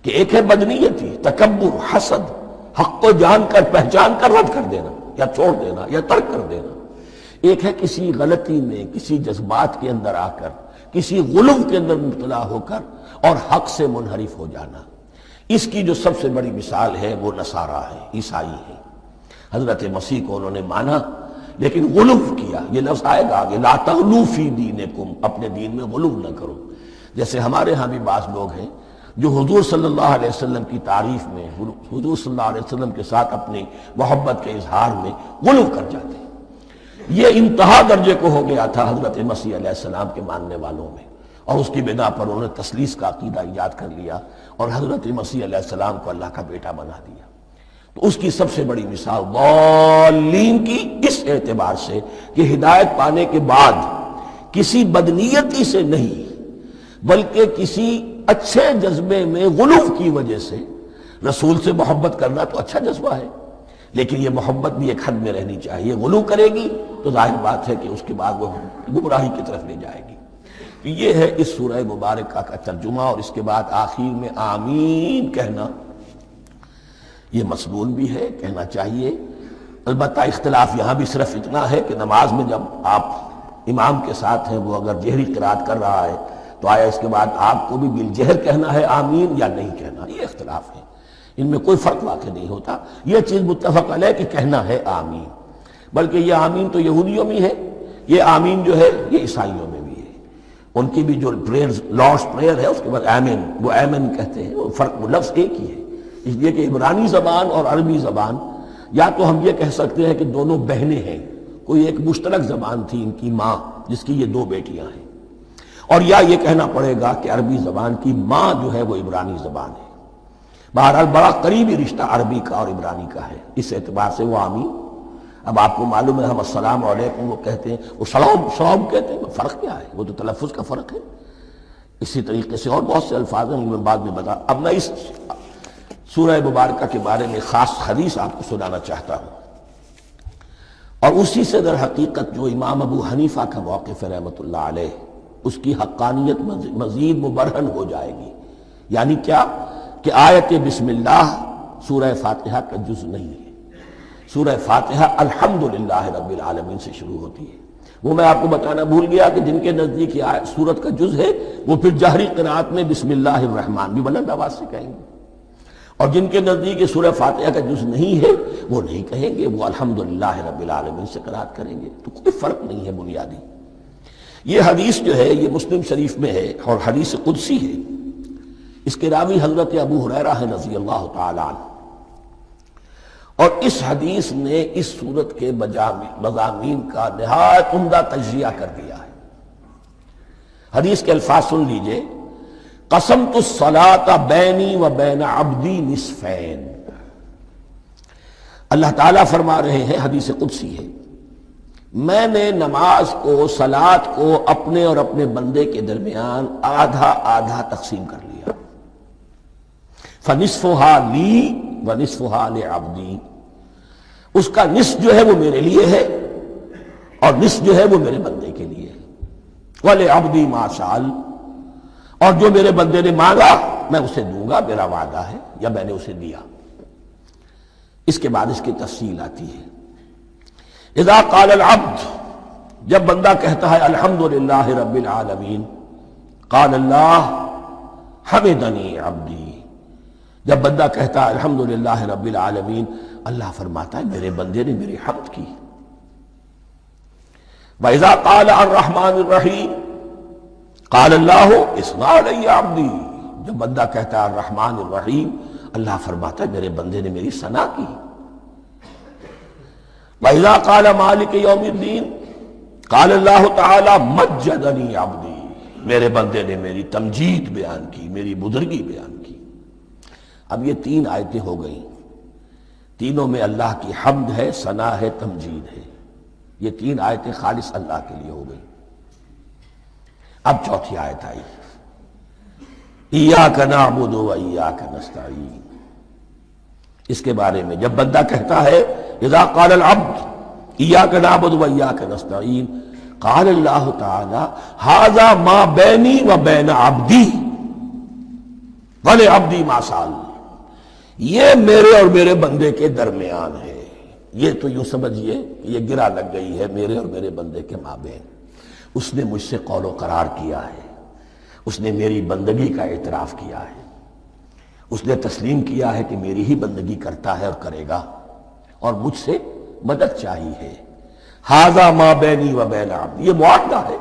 کہ ایک ہے بدنیتی، تکبر، حسد، حق کو جان کر پہچان کر رد کر دینا یا چھوڑ دینا یا ترک کر دینا، ایک ہے کسی غلطی میں، کسی جذبات کے اندر آ کر، کسی غلو کے اندر مبتلا ہو کر اور حق سے منحرف ہو جانا۔ اس کی جو سب سے بڑی مثال ہے وہ نصارہ ہے، عیسائی ہے۔ حضرت مسیح کو انہوں نے مانا لیکن غلو کیا، یہ لفظ آئے گا آگے، لا تغلو فی دینکم، اپنے دین میں غلو نہ کرو۔ جیسے ہمارے ہاں بھی بعض لوگ ہیں جو حضور صلی اللہ علیہ وسلم کی تعریف میں، حضور صلی اللہ علیہ وسلم کے ساتھ اپنی محبت کے اظہار میں غلو کر جاتے ہیں۔ یہ انتہا درجے کو ہو گیا تھا حضرت مسیح علیہ السلام کے ماننے والوں میں، اور اس کی بنا پر انہوں نے تثلیث کا عقیدہ ایجاد کر لیا اور حضرت مسیح علیہ السلام کو اللہ کا بیٹا بنا دیا۔ تو اس کی سب سے بڑی مثال ضالین کی اس اعتبار سے کہ ہدایت پانے کے بعد کسی بدنیتی سے نہیں بلکہ کسی اچھے جذبے میں غلو کی وجہ سے، رسول سے محبت کرنا تو اچھا جذبہ ہے لیکن یہ محبت بھی ایک حد میں رہنی چاہیے، غلو کرے گی تو ظاہر بات ہے کہ اس کے بعد وہ گمراہی کی طرف لے جائے گی۔ تو یہ ہے اس سورہ مبارکہ کا ترجمہ، اور اس کے بعد آخر میں آمین کہنا یہ مسنون بھی ہے، کہنا چاہیے۔ البتہ اختلاف یہاں بھی صرف اتنا ہے کہ نماز میں جب آپ امام کے ساتھ ہیں، وہ اگر جہری قرات کر رہا ہے تو آیا اس کے بعد آپ کو بھی بالجہر کہنا ہے آمین یا نہیں کہنا، یہ اختلاف ہے، ان میں کوئی فرق واقع نہیں ہوتا۔ یہ چیز متفق علیہ کہ کہنا ہے آمین، بلکہ یہ آمین تو یہودیوں میں ہے، یہ آمین جو ہے یہ عیسائیوں میں بھی ہے۔ ان کی بھی جو لارڈس پریئر ہے اس کے بعد آمین، وہ آمین کہتے ہیں، وہ فرق، وہ لفظ ایک ہی ہے، اس لیے کہ عبرانی زبان اور عربی زبان، یا تو ہم یہ کہہ سکتے ہیں کہ دونوں بہنیں ہیں، کوئی ایک مشترک زبان تھی ان کی ماں جس کی یہ دو بیٹیاں ہیں، اور یا یہ کہنا پڑے گا کہ عربی زبان کی ماں جو ہے وہ عبرانی زبان ہے۔ بہرحال بڑا قریبی رشتہ عربی کا اور عبرانی کا ہے، اس اعتبار سے وہ آمین۔ اب آپ کو معلوم ہے ہم السلام علیکم وہ کہتے ہیں، وہ سلام کہتے ہیں، فرق کیا ہے؟ وہ تو تلفظ کا فرق ہے۔ اسی طریقے سے اور بہت سے الفاظ ہیں، میں بعد میں بتا۔ اب میں اس سورہ مبارکہ کے بارے میں خاص حدیث آپ کو سنانا چاہتا ہوں، اور اسی سے در حقیقت جو امام ابو حنیفہ کا موقف ہے رحمۃ اللہ علیہ، اس کی حقانیت مزید مبرہن ہو جائے گی۔ یعنی کیا کہ آیت بسم اللہ سورہ فاتحہ کا جز نہیں ہے، سورہ فاتحہ الحمدللہ رب العالمین سے شروع ہوتی ہے۔ وہ میں آپ کو بتانا بھول گیا کہ جن کے نزدیک یہ سورت کا جز ہے وہ پھر جہری قرات میں بسم اللہ الرحمن بھی بلند آواز سے کہیں گے، اور جن کے نزدیک یہ سورہ فاتحہ کا جز نہیں ہے وہ نہیں کہیں گے، وہ الحمدللہ رب العالمین سے قرات کریں گے۔ تو کوئی فرق نہیں ہے بنیادی۔ یہ حدیث جو ہے یہ مسلم شریف میں ہے اور حدیث قدسی ہے، اس کے راوی حضرت ابو ہریرہ ہے رضی اللہ تعالی عنہ، اور اس حدیث نے اس سورت کے مضامین کا نہایت عمدہ تجزیہ کر دیا ہے۔ حدیث کے الفاظ سن لیجئے، قسمت الصلاۃ بینی و بین عبدی نصفین۔ اللہ تعالیٰ فرما رہے ہیں، حدیث قدسی ہے، میں نے نماز کو، صلاۃ کو اپنے اور اپنے بندے کے درمیان آدھا آدھا تقسیم کر لیا، فنصفها لی ونصفها لعبدی، اس کا نصف جو ہے وہ میرے لیے ہے اور نصف جو ہے وہ میرے بندے کے لیے ہے، وَلِعَبْدِي مَا سَأَلَ، اور جو میرے بندے نے مانگا میں اسے دوں گا، میرا وعدہ ہے یا میں نے اسے دیا۔ اس کے بعد اس کی تفصیل آتی ہے، اذا قال العبد، جب بندہ کہتا ہے الحمدللہ رب العالمین، قال اللہ حمدنی عبدی، جب بندہ کہتا ہے الحمدللہ رب العالمین، اللہ فرماتا ہے میرے بندے نے میری حمد کی۔ وَإِذَا قَالَ الرَّحْمَنِ الرَّحِيمِ قَالَ اللَّهُ اثْنَى عَلَيَّ عَبْدِي، جب بندہ کہتا ہے الرحمن الرحیم، اللہ فرماتا ہے میرے بندے نے میری ثنا کی۔ وَإِذَا قَالَ مَالِكِ يَوْمِ الدِّينِ قال اللہ تعالی مجدنی عبدی، میرے بندے نے میری تمجید بیان کی، میری بزرگی بیان کی۔ اب یہ تین آیتیں ہو گئیں، تینوں میں اللہ کی حمد ہے، ثنا ہے، تمجید ہے۔ یہ تین آیتیں خالص اللہ کے لیے ہو گئیں۔ اب چوتھی آیت آئی، ایاک نعبد و ایاک نستعین۔ اس کے بارے میں جب بندہ کہتا ہے اذا قال العبد ایاک نعبد و ایاک نستعین، قال اللہ تعالی ھذا ما بینی و بین عبدی ولعبدی ما سأل، یہ میرے اور میرے بندے کے درمیان ہے۔ یہ تو یوں سمجھئے یہ گرہ لگ گئی ہے میرے اور میرے بندے کے مابین۔ اس نے مجھ سے قول و قرار کیا ہے، اس نے میری بندگی کا اعتراف کیا ہے، اس نے تسلیم کیا ہے کہ میری ہی بندگی کرتا ہے اور کرے گا، اور مجھ سے مدد چاہیے ہے۔ ھذا ما بینی و بین عبدی، یہ معاہدہ ہے۔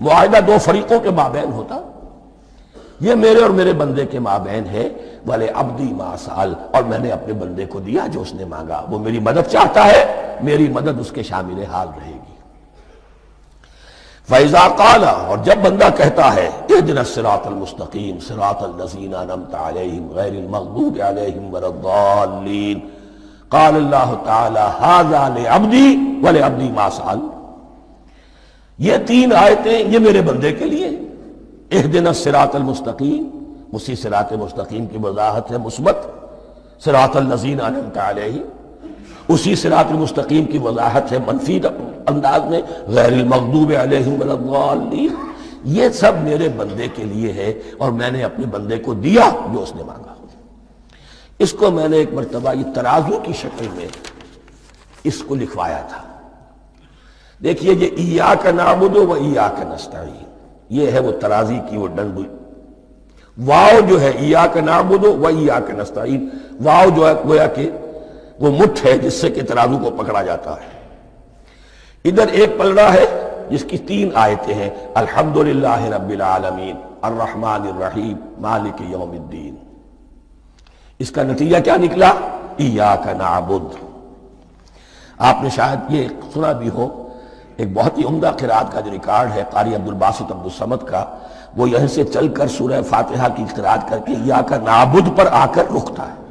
معاہدہ دو فریقوں کے مابین ہوتا، یہ میرے اور میرے بندے کے مابین ہے۔ وَلِعَبْدِي مَا سَأَلَ، اور میں نے اپنے بندے کو دیا جو اس نے مانگا۔ وہ میری مدد چاہتا ہے، میری مدد اس کے شامل حال رہے گی۔ فَإِذَا قَالَ، اور جب بندہ کہتا ہے اهْدِنَا الصِّرَاطَ الْمُسْتَقِيمَ صِرَاطَ الَّذِينَ أَنْعَمْتَ عَلَيْهِمْ غَيْرِ الْمَغْضُوبِ عَلَيْهِمْ وَلَا الضَّالِّينَ، قال اللہ تعالی ھذا لعبدی ولعبدی ما سأل۔ یہ تین آیتیں یہ میرے بندے کے لیے، اهْدِنَا الصِّرَاطَ الْمُسْتَقِيمَ، اسی صراط مستقیم کی وضاحت ہے مثبت، صراط الذین انعمت علیہم، اسی صراط المستقیم کی وضاحت ہے منفی انداز میں، غیر المغضوب علیہم ولا الضالین۔ یہ سب میرے بندے کے لیے ہے، اور میں نے اپنے بندے کو دیا جو اس نے مانگا۔ اس کو میں نے ایک مرتبہ یہ ترازو کی شکل میں اس کو لکھوایا تھا۔ دیکھیے یہ ایاک نعبد و ایاک نستعین، یہ ہے وہ ترازی کی وہ ڈنڈ، واو جو ہے ایاک نعبد و ایاک نستعین، واو جو ہے گویا کہ وہ مٹھ ہے جس سے کہ ترازو کو پکڑا جاتا ہے۔ ادھر ایک پلڑا ہے جس کی تین آیتیں ہیں، الحمدللہ رب العالمین الرحمن الرحیم مالک یوم الدین۔ اس کا نتیجہ کیا نکلا؟ ایاک نعبد۔ آپ نے شاید یہ سنا بھی ہو، ایک بہت ہی عمدہ قرات کا جو ریکارڈ ہے قاری عبدالباسط عبدالصمد کا، وہ یہیں سے چل کر سورہ فاتحہ کی قرات کر کے ایاک نعبد پر آ کر رکتا ہے۔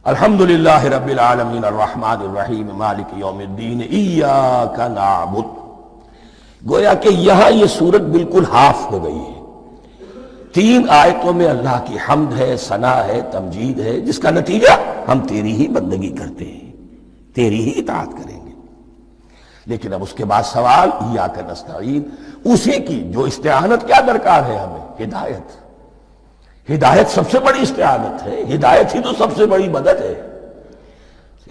الحمدللہ رب العالمین الرحمن الرحیم مالک یوم الدین ایاک نعبد۔ گویا کہ یہاں یہ صورت بالکل ہاف ہو گئی ہے۔ تین آیتوں میں اللہ کی حمد ہے، ثنا ہے، تمجید ہے، جس کا نتیجہ ہم تیری ہی بندگی کرتے ہیں، تیری ہی اطاعت کریں گے۔ لیکن اب اس کے بعد سوال ایاک نستعین، اسی کی جو استعانت کیا درکار ہے ہمیں؟ ہدایت۔ ہدایت سب سے بڑی استعانت ہے، ہدایت ہی تو سب سے بڑی مدد ہے۔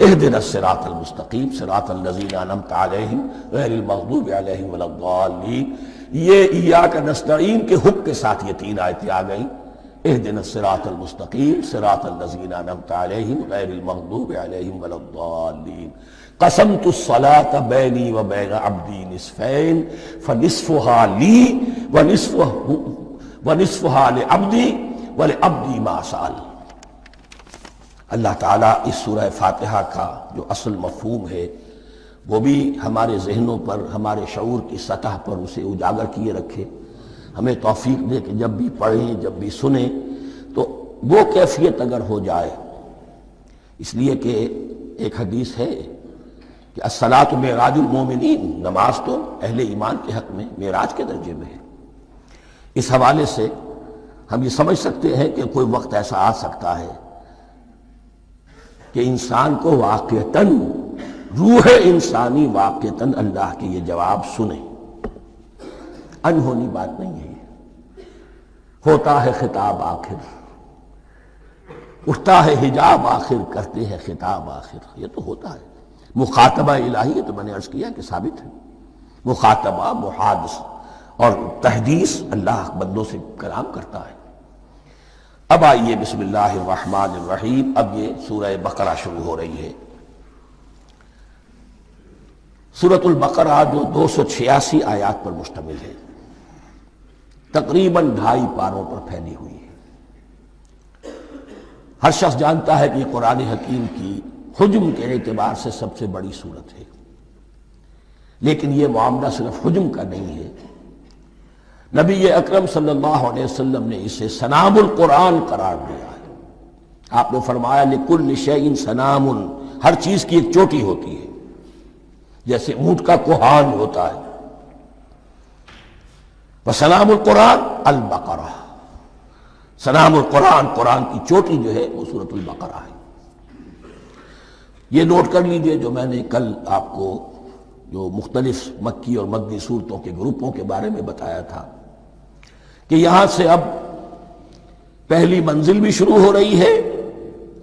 اهدنا الصراط المستقیم صراط الذین انعمت علیہم غیر المغضوب علیہم ولا الضالین۔ یہ ایاک نستعین کے حکم کے ساتھ یہ تین آیتیں آ گئیں، اهدنا الصراط المستقیم صراط الذین انعمت علیہم غیر المغضوب علیہم ولا الضالین۔ قسمت الصلاة بینی و بین عبدی نصفین فنصفها لی ونصفها لعبدی ولعبدی ما سأل۔ اللہ تعالیٰ اس سورہ فاتحہ کا جو اصل مفہوم ہے وہ بھی ہمارے ذہنوں پر، ہمارے شعور کی سطح پر اسے اجاگر کیے رکھے، ہمیں توفیق دے کہ جب بھی پڑھیں، جب بھی سنیں تو وہ کیفیت اگر ہو جائے۔ اس لیے کہ ایک حدیث ہے کہ الصلاۃ معراج المومنین، نماز تو اہل ایمان کے حق میں معراج کے درجے میں ہے۔ اس حوالے سے ہم یہ سمجھ سکتے ہیں کہ کوئی وقت ایسا آ سکتا ہے کہ انسان کو واقعتاً، روح انسانی واقعتاً اللہ کے یہ جواب سنے۔ انہونی بات نہیں ہے، ہوتا ہے خطاب آخر، اٹھتا ہے حجاب آخر، کرتے ہیں خطاب آخر، یہ تو ہوتا ہے۔ مخاطبہ الہی، یہ تو میں نے عرض کیا کہ ثابت ہے، مخاطبہ، محادثہ اور تحدیث اللہ بندوں سے کلام کرتا ہے۔ اب آئیے بسم اللہ الرحمن الرحیم، اب یہ سورہ بقرہ شروع ہو رہی ہے۔ سورۃ البقرہ جو 286 آیات پر مشتمل ہے، تقریباً 2.5 پاروں پر پھیلی ہوئی ہے۔ ہر شخص جانتا ہے کہ یہ قرآن حکیم کی حجم کے اعتبار سے سب سے بڑی صورت ہے، لیکن یہ معاملہ صرف حجم کا نہیں ہے۔ نبی اکرم صلی اللہ علیہ وسلم نے اسے سنام القرآن قرار دیا ہے۔ آپ نے فرمایا لکل شیء سنام، ہر چیز کی ایک چوٹی ہوتی ہے، جیسے اونٹ کا کوہان ہوتا ہے۔ وسلام القرآن البقرہ، سلام القرآن، قرآن کی چوٹی جو ہے وہ سورۃ البقرہ ہے۔ یہ نوٹ کر لیجئے جو میں نے کل آپ کو جو مختلف مکی اور مدنی صورتوں کے گروپوں کے بارے میں بتایا تھا کہ یہاں سے اب پہلی منزل بھی شروع ہو رہی ہے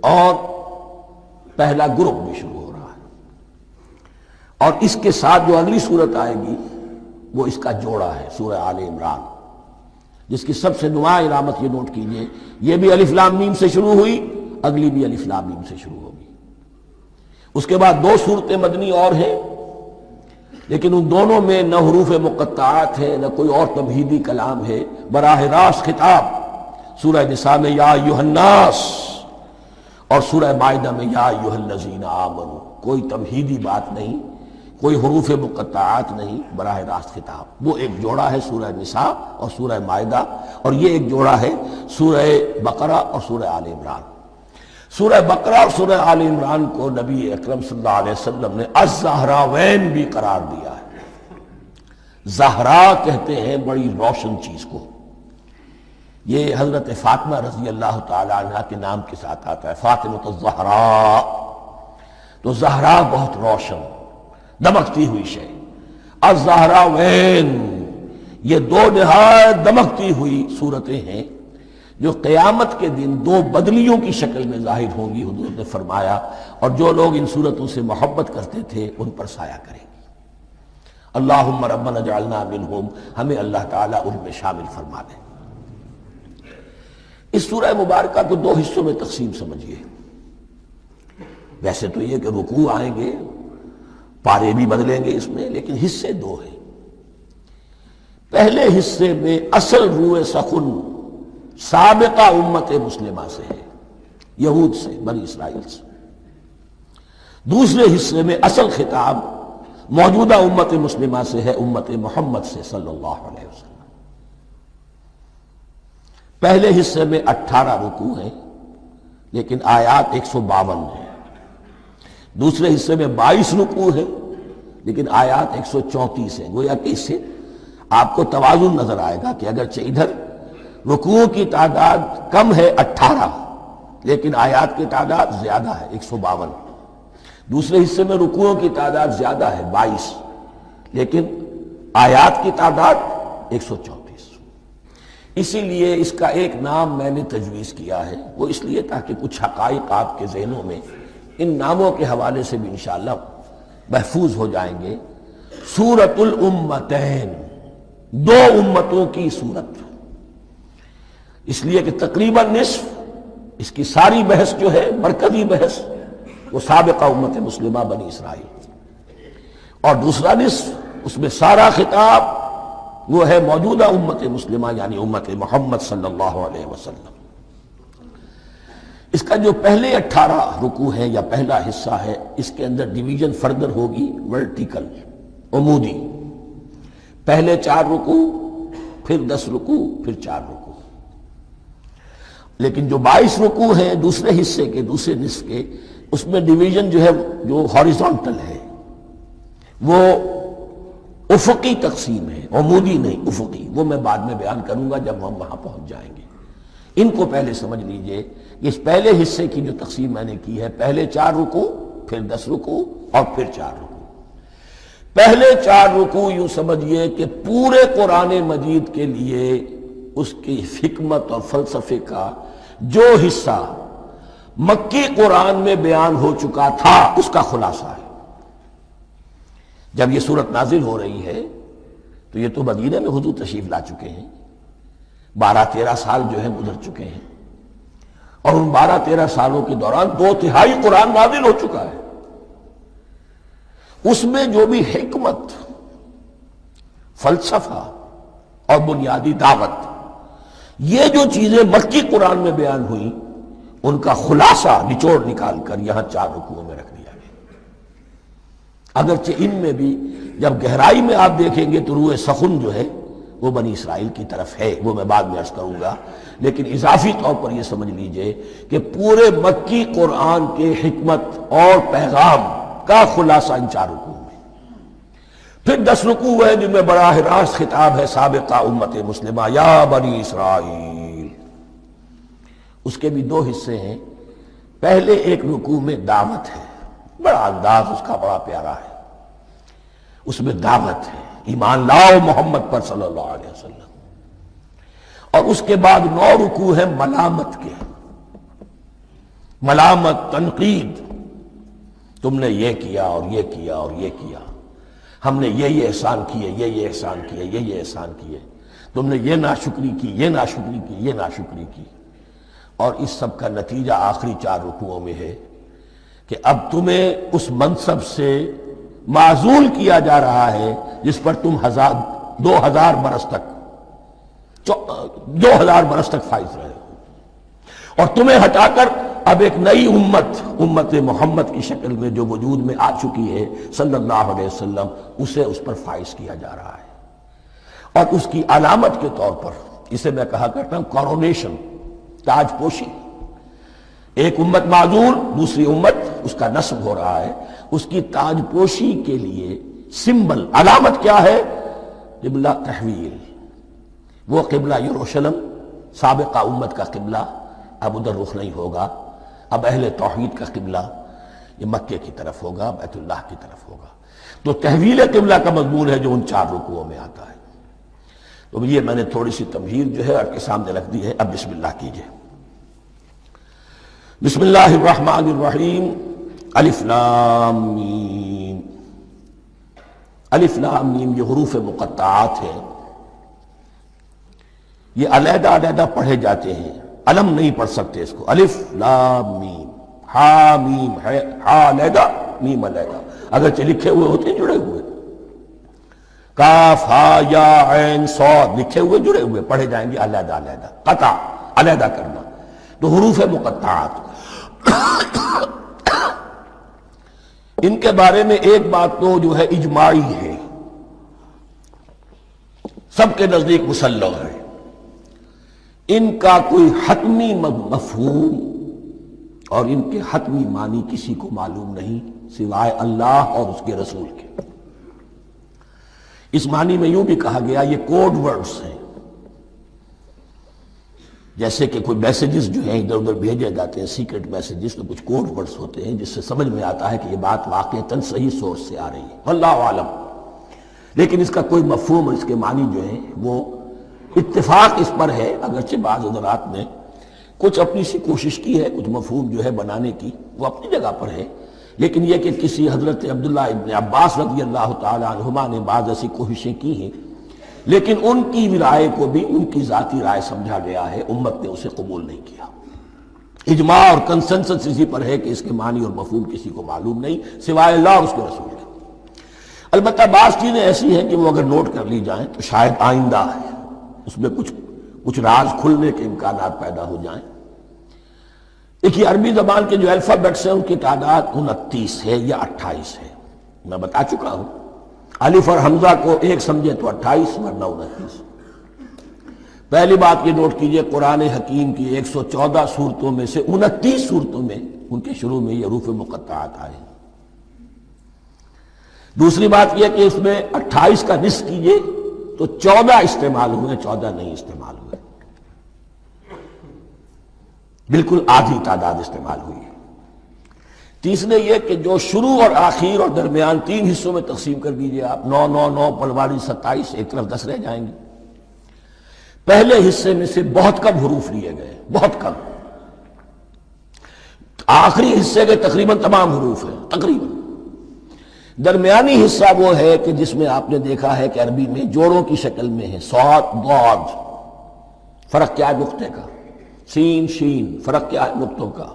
اور پہلا گروپ بھی شروع ہو رہا ہے، اور اس کے ساتھ جو اگلی صورت آئے گی وہ اس کا جوڑا ہے، سورہ آل عمران، جس کی سب سے نمایاں علامت یہ نوٹ کیجئے، یہ بھی الف لام میم سے شروع ہوئی، اگلی بھی الف لام میم سے شروع ہوگی۔ اس کے بعد دو صورتیں مدنی اور ہیں، لیکن ان دونوں میں نہ حروف مقطعات ہے نہ کوئی اور تمہیدی کلام ہے، براہ راست خطاب سورہ نساء میں یا ایھا الناس اور سورہ مائدہ میں یا ایھا الذین آمنوا، کوئی تمہیدی بات نہیں، کوئی حروف مقطعات نہیں، براہ راست خطاب۔ وہ ایک جوڑا ہے سورہ نساء اور سورہ مائدہ، اور یہ ایک جوڑا ہے سورہ بقرہ اور سورہ آل عمران۔ سورہ بقرہ اور سورہ آل عمران کو نبی اکرم صلی اللہ علیہ وسلم نے الزہراوین بھی قرار دیا ہے۔ زہرا کہتے ہیں بڑی روشن چیز کو، یہ حضرت فاطمہ رضی اللہ تعالی عنہ کے نام کے ساتھ آتا ہے، فاطمۃ الزہراء، تو زہرا بہت روشن دمکتی ہوئی شے۔ الزہراوین، یہ دو نہایت دمکتی ہوئی صورتیں ہیں جو قیامت کے دن دو بدلیوں کی شکل میں ظاہر ہوں گی، حضور نے فرمایا، اور جو لوگ ان صورتوں سے محبت کرتے تھے ان پر سایہ کریں گی۔ اللہم ربنا اجعلنا منہم، ہمیں اللہ تعالیٰ ان میں شامل فرما دے۔ اس سورہ مبارکہ کو دو حصوں میں تقسیم سمجھیے۔ ویسے تو یہ کہ رکوع آئیں گے، پارے بھی بدلیں گے اس میں، لیکن حصے دو ہیں۔ پہلے حصے میں اصل روح سخن سابقہ امت مسلمہ سے ہے، یہود سے، بنی اسرائیل سے۔ دوسرے حصے میں اصل خطاب موجودہ امت مسلمہ سے ہے، امت محمد سے صلی اللہ علیہ وسلم۔ پہلے حصے میں 18 رکوع ہیں لیکن آیات 152 ہیں، دوسرے حصے میں 22 رکوع ہیں لیکن آیات 134 ہیں۔ گویا کہ اس سے آپ کو توازن نظر آئے گا کہ اگرچہ ادھر رکوعوں کی تعداد کم ہے 18 لیکن آیات کی تعداد زیادہ ہے 152، دوسرے حصے میں رکوعوں کی تعداد زیادہ ہے 22 لیکن آیات کی تعداد 134۔ اسی لیے اس کا ایک نام میں نے تجویز کیا ہے، وہ اس لیے تاکہ کچھ حقائق آپ کے ذہنوں میں ان ناموں کے حوالے سے بھی انشاءاللہ محفوظ ہو جائیں گے۔ سورۃ الامتین، دو امتوں کی سورت، اس لیے کہ تقریباً نصف اس کی ساری بحث جو ہے، مرکزی بحث، وہ سابقہ امت مسلمہ بنی اسرائیل، اور دوسرا نصف اس میں سارا خطاب وہ ہے موجودہ امت مسلمہ یعنی امت محمد صلی اللہ علیہ وسلم۔ اس کا جو پہلے 18 رکوع ہے یا پہلا حصہ ہے، اس کے اندر ڈویژن فردر ہوگی ورٹیکل، عمودی، پہلے 4 رکوع، پھر 10 رکوع، پھر 4 رکوع۔ لیکن جو 22 رکوع ہیں دوسرے حصے کے، دوسرے نصف کے، اس میں ڈویژن جو ہے جو ہاریزونٹل ہے، وہ افقی تقسیم ہے، عمودی نہیں، افقی۔ وہ میں بعد میں بیان کروں گا جب ہم وہاں پہنچ جائیں گے۔ ان کو پہلے سمجھ لیجئے کہ اس پہلے حصے کی جو تقسیم میں نے کی ہے، پہلے 4 رکوع، پھر 10 رکوع اور پھر 4 رکوع۔ پہلے 4 رکوع یوں سمجھیے کہ پورے قرآن مجید کے لیے اس کی حکمت اور فلسفے کا جو حصہ مکی قرآن میں بیان ہو چکا تھا اس کا خلاصہ ہے۔ جب یہ صورت نازل ہو رہی ہے تو یہ تو مدینہ میں حضور تشریف لا چکے ہیں، 12-13 سال جو ہے گزر چکے ہیں، اور ان 12-13 سالوں کے دوران 2/3 قرآن نازل ہو چکا ہے۔ اس میں جو بھی حکمت، فلسفہ اور بنیادی دعوت، یہ جو چیزیں مکی قرآن میں بیان ہوئیں، ان کا خلاصہ نچوڑ نکال کر یہاں 4 رکوعوں میں رکھ دیا گیا۔ اگرچہ ان میں بھی جب گہرائی میں آپ دیکھیں گے تو روح سخن جو ہے وہ بنی اسرائیل کی طرف ہے، وہ میں بعد میں عرض کروں گا، لیکن اضافی طور پر یہ سمجھ لیجئے کہ پورے مکی قرآن کے حکمت اور پیغام کا خلاصہ ان 4 رکوعوں میں۔ پھر 10 رکوع ہیں جن میں براہ راست خطاب ہے سابقہ امت مسلمہ، یا بنی اسرائیل۔ اس کے بھی 2 حصے ہیں۔ پہلے ایک رکوع میں دعوت ہے، بڑا انداز اس کا بڑا پیارا ہے، اس میں دعوت ہے، ایمان لاؤ محمد پر صلی اللہ علیہ وسلم۔ اور اس کے بعد 9 رکوع ہیں ملامت کے، ملامت، تنقید، تم نے یہ کیا اور یہ کیا اور یہ کیا، ہم نے یہ احسان کیے، یہ احسان کیے، یہ احسان کیے، تم نے یہ ناشکری کی، یہ ناشکری کی، یہ ناشکری کی۔ اور اس سب کا نتیجہ آخری 4 رکوعوں میں ہے کہ اب تمہیں اس منصب سے معزول کیا جا رہا ہے جس پر تم 2000 برس تک 2000 برس تک فائز رہے ہو، اور تمہیں ہٹا کر اب ایک نئی امت محمد کی شکل میں جو وجود میں آ چکی ہے صلی اللہ علیہ وسلم، اسے اس پر فائز کیا جا رہا ہے۔ اور اس کی علامت کے طور پر اسے میں کہا کرتا ہوں کورونیشن، تاج پوشی۔ ایک امت معزول، دوسری امت اس کا نصب ہو رہا ہے، اس کی تاج پوشی کے لیے سمبل، علامت کیا ہے؟ قبلہ تحویل۔ وہ قبلہ یروشلم سابقہ امت کا قبلہ اب ادھر رخ نہیں ہوگا، اب اہل توحید کا قبلہ یہ مکے کی طرف ہوگا، بیت اللہ کی طرف ہوگا۔ تو تحویل قبلہ کا مضمون ہے جو ان 4 رکوعوں میں آتا ہے۔ تو یہ میں نے تھوڑی سی تمہید جو ہے آپ کے سامنے رکھ دی ہے۔ اب بسم اللہ کیجئے۔ بسم اللہ الرحمن الرحیم۔ الف لام میم۔ الف لام میم یہ حروف مقطعات ہیں، یہ علیحدہ علیحدہ پڑھے جاتے ہیں، علم نہیں پڑھ سکتے اس کو۔ الف لام میم، ہا میم ہے، ہا علیحدہ میم علیحدہ، اگرچہ لکھے ہوئے ہوتے ہیں جڑے ہوئے، کاف ہا یا عین صاد لکھے ہوئے جڑے ہوئے، پڑھے جائیں گے علیحدہ علیحدہ، قطع علیحدہ کرنا۔ تو حروف مقطعات ان کے بارے میں ایک بات تو جو ہے اجماعی ہے، سب کے نزدیک مسلم ہے، ان کا کوئی حتمی مفہوم اور ان کے حتمی معنی کسی کو معلوم نہیں سوائے اللہ اور اس کے رسول کے۔ اس معنی میں یوں بھی کہا گیا یہ کوڈ ورڈز ہیں، جیسے کہ کوئی میسیجز جو ہیں ادھر ادھر بھیجے جاتے ہیں، سیکرٹ میسیجز، تو کچھ کوڈ ورڈز ہوتے ہیں جس سے سمجھ میں آتا ہے کہ یہ بات واقعتاً صحیح سورس سے آ رہی ہے، واللہ عالم۔ لیکن اس کا کوئی مفہوم اور اس کے معنی جو ہیں وہ اتفاق اس پر ہے، اگرچہ بعض حضرات نے کچھ اپنی سی کوشش کی ہے، کچھ مفہوم جو ہے بنانے کی، وہ اپنی جگہ پر ہے، لیکن یہ کہ کسی حضرت عبداللہ ابن عباس رضی اللہ تعالی عنہما نے بعض ایسی کوششیں کی ہیں، لیکن ان کی رائے کو بھی ان کی ذاتی رائے سمجھا گیا ہے، امت نے اسے قبول نہیں کیا۔ اجماع اور کنسنسس اسی پر ہے کہ اس کے معنی اور مفہوم کسی کو معلوم نہیں سوائے اللہ اور اس کے رسول کے۔ البتہ بعض چیزیں ایسی ہیں کہ وہ اگر نوٹ کر لی جائیں تو شاید آئندہ ہے اس میں کچھ راز کھلنے کے امکانات پیدا ہو جائیں۔ دیکھیے عربی زبان کے جو الفابیٹس ہیں ان کی تعداد 29 ہے یا 28 ہے، میں بتا چکا ہوں۔ الف اور حمزہ کو ایک سمجھے تو 28 ورنہ 29۔ پہلی بات یہ نوٹ کیجئے قرآن حکیم کی 114 سورتوں میں سے 29 سورتوں میں ان کے شروع میں یہ حروف مقطعات آئے۔ دوسری بات یہ کہ اس میں 28 کا نصف کیجئے تو 14 استعمال ہوئے، 14 نہیں استعمال ہوئے، بالکل آدھی تعداد استعمال ہوئی ہے۔ تیسرے یہ کہ جو شروع اور آخر اور درمیان 3 حصوں میں تقسیم کر دیجئے آپ، 9 9 9 پلواری 27، ایک طرف 10 رہ جائیں گے۔ پہلے حصے میں سے بہت کم حروف لیے گئے، بہت کم۔ آخری حصے کے تقریباً تمام حروف ہیں، تقریباً۔ درمیانی حصہ وہ ہے کہ جس میں آپ نے دیکھا ہے کہ عربی میں جوڑوں کی شکل میں ہے، صاد ضاد، فرق کیا ہے نقطے کا، سین شین، فرق کیا ہے نقطوں کا،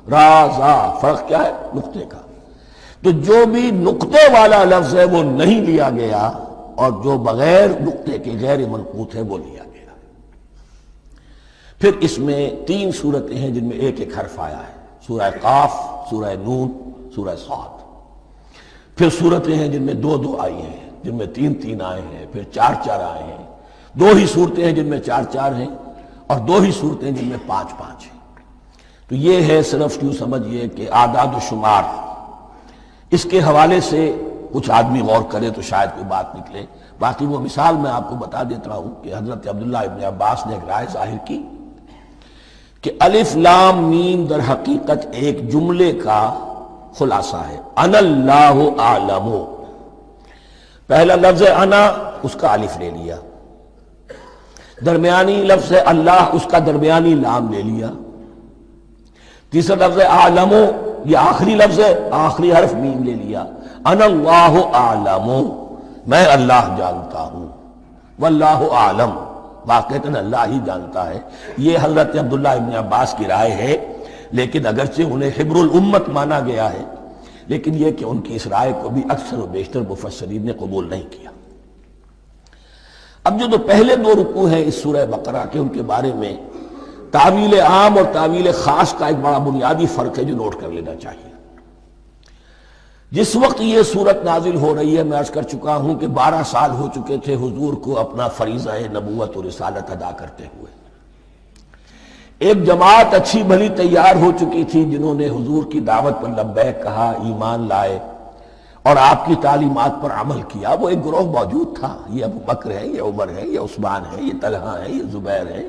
را زا، فرق کیا ہے نقطے کا۔ تو جو بھی نقطے والا لفظ ہے وہ نہیں لیا گیا، اور جو بغیر نقطے کے غیر منقوط ہے وہ لیا گیا۔ پھر اس میں 3 صورتیں ہیں جن میں ایک ایک حرف آیا ہے، سورہ قاف، سورہ نون، سورہ صاد۔ پھر صورتیں ہیں جن میں 2 آئی ہیں، جن میں 3 آئے ہیں، پھر 4 آئے ہیں، 2 ہی صورتیں ہیں جن میں 4 ہیں، اور 2 ہی صورتیں جن میں 5 ہیں۔ تو یہ ہے صرف یوں سمجھئے کہ اعداد و شمار۔ اس کے حوالے سے کچھ آدمی غور کرے تو شاید کوئی بات نکلے۔ باقی وہ مثال میں آپ کو بتا دیتا ہوں کہ حضرت عبداللہ ابن عباس نے ایک رائے ظاہر کی کہ الف لام میم در حقیقت ایک جملے کا خلاصہ ہے۔ انا اللہ اعلم، پہلا لفظ ہے انا، اس کا الف لے لیا، درمیانی لفظ ہے اللہ، اس کا درمیانی لام لے لیا، تیسرا لفظ ہے اعلم، یہ آخری لفظ ہے، آخری حرف میم لے لیا۔ انا اللہ اعلم، میں اللہ جانتا ہوں، واللہ اعلم، واقعتاً اللہ ہی جانتا ہے۔ یہ حضرت عبداللہ ابن عباس کی رائے ہے، لیکن اگرچہ انہیں حبر الامت مانا گیا ہے، لیکن یہ کہ ان کی اس رائے کو بھی اکثر و بیشتر مفسرین نے قبول نہیں کیا۔ اب جو پہلے 2 رکوع ہیں اس سورہ بقرہ کے، ان کے بارے میں تعویل عام اور تعویل خاص کا ایک بڑا بنیادی فرق ہے جو نوٹ کر لینا چاہیے۔ جس وقت یہ صورت نازل ہو رہی ہے، میں عرض کر چکا ہوں کہ 12 سال ہو چکے تھے حضور کو اپنا فریضہ نبوت و رسالت ادا کرتے ہوئے۔ ایک جماعت اچھی بھلی تیار ہو چکی تھی جنہوں نے حضور کی دعوت پر لبیک کہا، ایمان لائے اور آپ کی تعلیمات پر عمل کیا۔ وہ ایک گروہ موجود تھا، یہ ابو بکر ہے، یہ عمر ہے، یہ عثمان ہے، یہ طلحہ ہے، یہ زبیر ہے،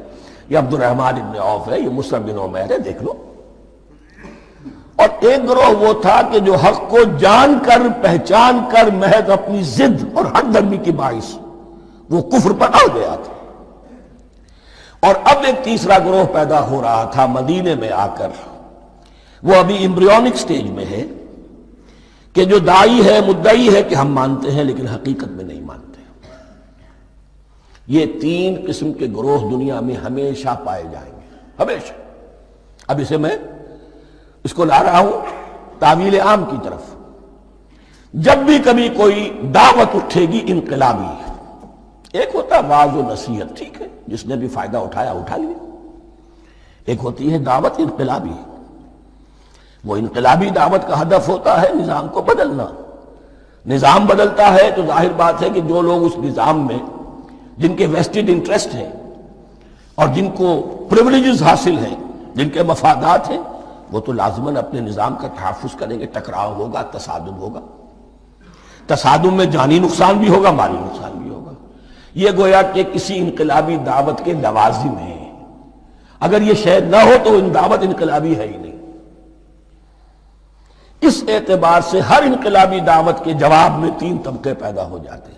یہ عبد الرحمن ابن عوف ہے، یہ مصعب بن عمیر ہے، دیکھ لو۔ اور ایک گروہ وہ تھا کہ جو حق کو جان کر پہچان کر محض اپنی ضد اور ہٹ درمی کی باعث وہ کفر پر اڑ گیا تھا۔ اور اب ایک تیسرا گروہ پیدا ہو رہا تھا مدینے میں آ کر، وہ ابھی ایمبریونک سٹیج میں ہے، کہ جو داعی ہے، مدعی ہے کہ ہم مانتے ہیں لیکن حقیقت میں نہیں مانتے۔ یہ 3 قسم کے گروہ دنیا میں ہمیشہ پائے جائیں گے، ہمیشہ۔ اب اسے میں اس کو لا رہا ہوں تعویل عام کی طرف۔ جب بھی کبھی کوئی دعوت اٹھے گی انقلابی، ایک ہوتا ہے واعظ و نصیحت، ٹھیک ہے، جس نے بھی فائدہ اٹھایا اٹھا لیا۔ ایک ہوتی ہے دعوت انقلابی، وہ انقلابی دعوت کا ہدف ہوتا ہے نظام کو بدلنا۔ نظام بدلتا ہے تو ظاہر بات ہے کہ جو لوگ اس نظام میں جن کے ویسٹڈ انٹرسٹ ہیں اور جن کو پریولیجز حاصل ہیں، جن کے مفادات ہیں، وہ تو لازماً اپنے نظام کا تحفظ کریں گے۔ ٹکراؤ ہوگا، تصادم ہوگا، تصادم میں جانی نقصان بھی ہوگا، مالی نقصان بھی ہوگا۔ یہ گویا کہ کسی انقلابی دعوت کے لوازم ہیں۔ اگر یہ شے نہ ہو تو دعوت انقلابی ہے ہی نہیں۔ اس اعتبار سے ہر انقلابی دعوت کے جواب میں 3 طبقے پیدا ہو جاتے ہیں۔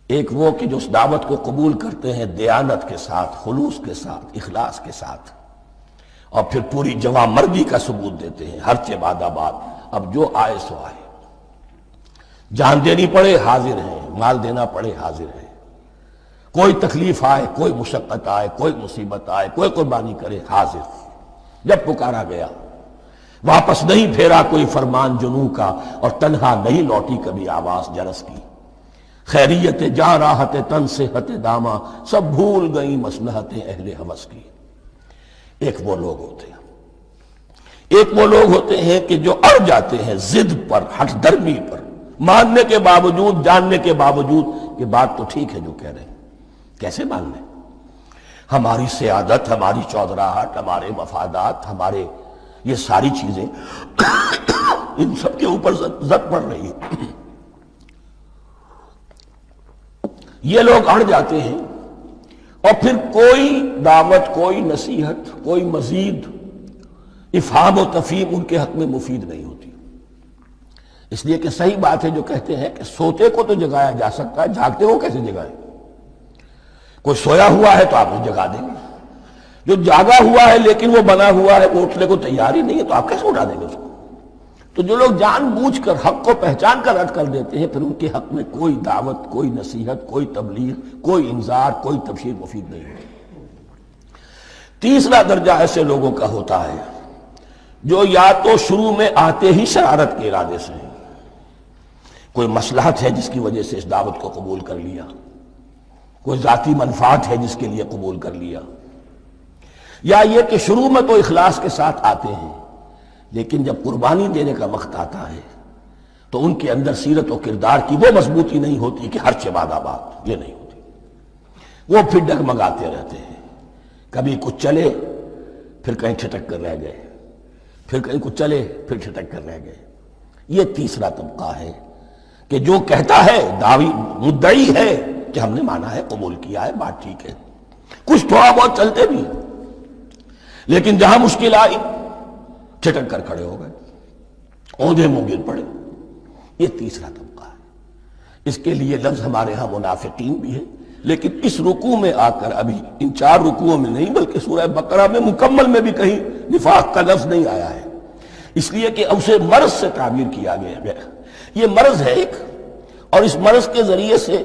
ایک وہ کہ جو اس دعوت کو قبول کرتے ہیں دیانت کے ساتھ، خلوص کے ساتھ، اخلاص کے ساتھ، اور پھر پوری جواں مردی کا ثبوت دیتے ہیں، ہر چہ بعد آباد، اب جو آئے سو آئے، جان دینی پڑے حاضر ہیں، مال دینا پڑے حاضر ہیں، کوئی تکلیف آئے، کوئی مشقت آئے، کوئی مصیبت آئے، کوئی قربانی کرے، حاضر۔ جب پکارا گیا، واپس نہیں پھیرا کوئی فرمان جنوں کا، اور تنہا نہیں لوٹی کبھی آواز جرس کی۔ خیریت جاں راحت تن صحت داما، سب بھول گئی مصلحت اہل ہوس کی۔ ایک وہ لوگ ہوتے ہیں، ایک وہ لوگ ہوتے ہیں کہ جو اڑ جاتے ہیں ضد پر، ہٹ درمی پر، ماننے کے باوجود، جاننے کے باوجود کہ بات تو ٹھیک ہے جو کہہ رہے ہیں، کیسے مان لیں؟ ہماری سیادت، ہماری چودراہٹ، ہمارے مفادات، ہمارے یہ ساری چیزیں ان سب کے اوپر زد پڑ رہی ہے۔ یہ لوگ اڑ جاتے ہیں، اور پھر کوئی دعوت، کوئی نصیحت، کوئی مزید افہام و تفہیم ان کے حق میں مفید نہیں ہوتی۔ اس لیے کہ صحیح بات ہے جو کہتے ہیں کہ سوتے کو تو جگایا جا سکتا ہے، جاگتے کو کیسے جگائیں؟ کوئی سویا ہوا ہے تو آپ اسے جگا دیں گے، جو جاگا ہوا ہے لیکن وہ بنا ہوا ہے، وہ اٹھنے کو تیار ہی نہیں ہے، تو آپ کیسے اٹھا دیں گے اس کو؟ تو جو لوگ جان بوجھ کر حق کو پہچان کر رد کر دیتے ہیں، پھر ان کے حق میں کوئی دعوت، کوئی نصیحت، کوئی تبلیغ، کوئی انذار، کوئی تبشیر مفید نہیں ہوتی۔ تیسرا درجہ ایسے لوگوں کا ہوتا ہے جو یا تو شروع میں آتے ہی شرارت کے ارادے سے ہیں، کوئی مصلحت ہے جس کی وجہ سے اس دعوت کو قبول کر لیا، کوئی ذاتی منفعت ہے جس کے لیے قبول کر لیا، یا یہ کہ شروع میں تو اخلاص کے ساتھ آتے ہیں لیکن جب قربانی دینے کا وقت آتا ہے تو ان کے اندر سیرت و کردار کی وہ مضبوطی نہیں ہوتی کہ ہر چباد آباد، یہ نہیں ہوتی، وہ پھر ڈگمگاتے رہتے ہیں، کبھی کچھ چلے پھر کہیں چھٹک کر رہ گئے، پھر کہیں کچھ چلے پھر چھٹک کر رہ گئے۔ یہ تیسرا طبقہ ہے کہ جو کہتا ہے، دعوی مدعی ہے کہ ہم نے مانا ہے، قبول کیا ہے، بات ٹھیک ہے، کچھ تھوڑا بہت چلتے بھی لیکن جہاں مشکل آئی چھٹک کر کھڑے ہو گئے، اوندھے منہ گر پڑے۔ یہ تیسرا طبقہ ہے۔ اس کے لیے لفظ ہمارے ہاں منافقین بھی ہے، لیکن اس رکوع میں آ کر ابھی ان 4 رکوعوں میں نہیں بلکہ سورہ بقرہ میں مکمل میں بھی کہیں نفاق کا لفظ نہیں آیا ہے، اس لیے کہ اسے مرض سے تعبیر کیا گیا۔ یہ مرض ہے ایک، اور اس مرض کے ذریعے سے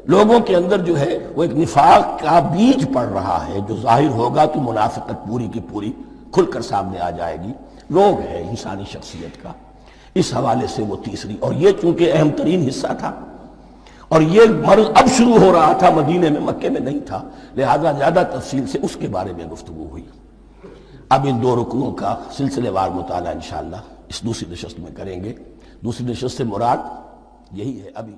لوگوں کے اندر جو ہے وہ ایک نفاق کا بیج پڑ رہا ہے، جو ظاہر ہوگا تو منافقت پوری کی پوری کھل کر سامنے آ جائے گی۔ روگ ہے انسانی شخصیت کا، اس حوالے سے وہ تیسری، اور یہ چونکہ اہم ترین حصہ تھا اور یہ مرض اب شروع ہو رہا تھا، مدینے میں، مکے میں نہیں تھا، لہذا زیادہ تفصیل سے اس کے بارے میں گفتگو ہوئی۔ اب ان 2 رکوعوں کا سلسلے وار مطالعہ انشاءاللہ اس دوسری نشست میں کریں گے۔ دوسری نشست سے مراد یہی ہے ابھی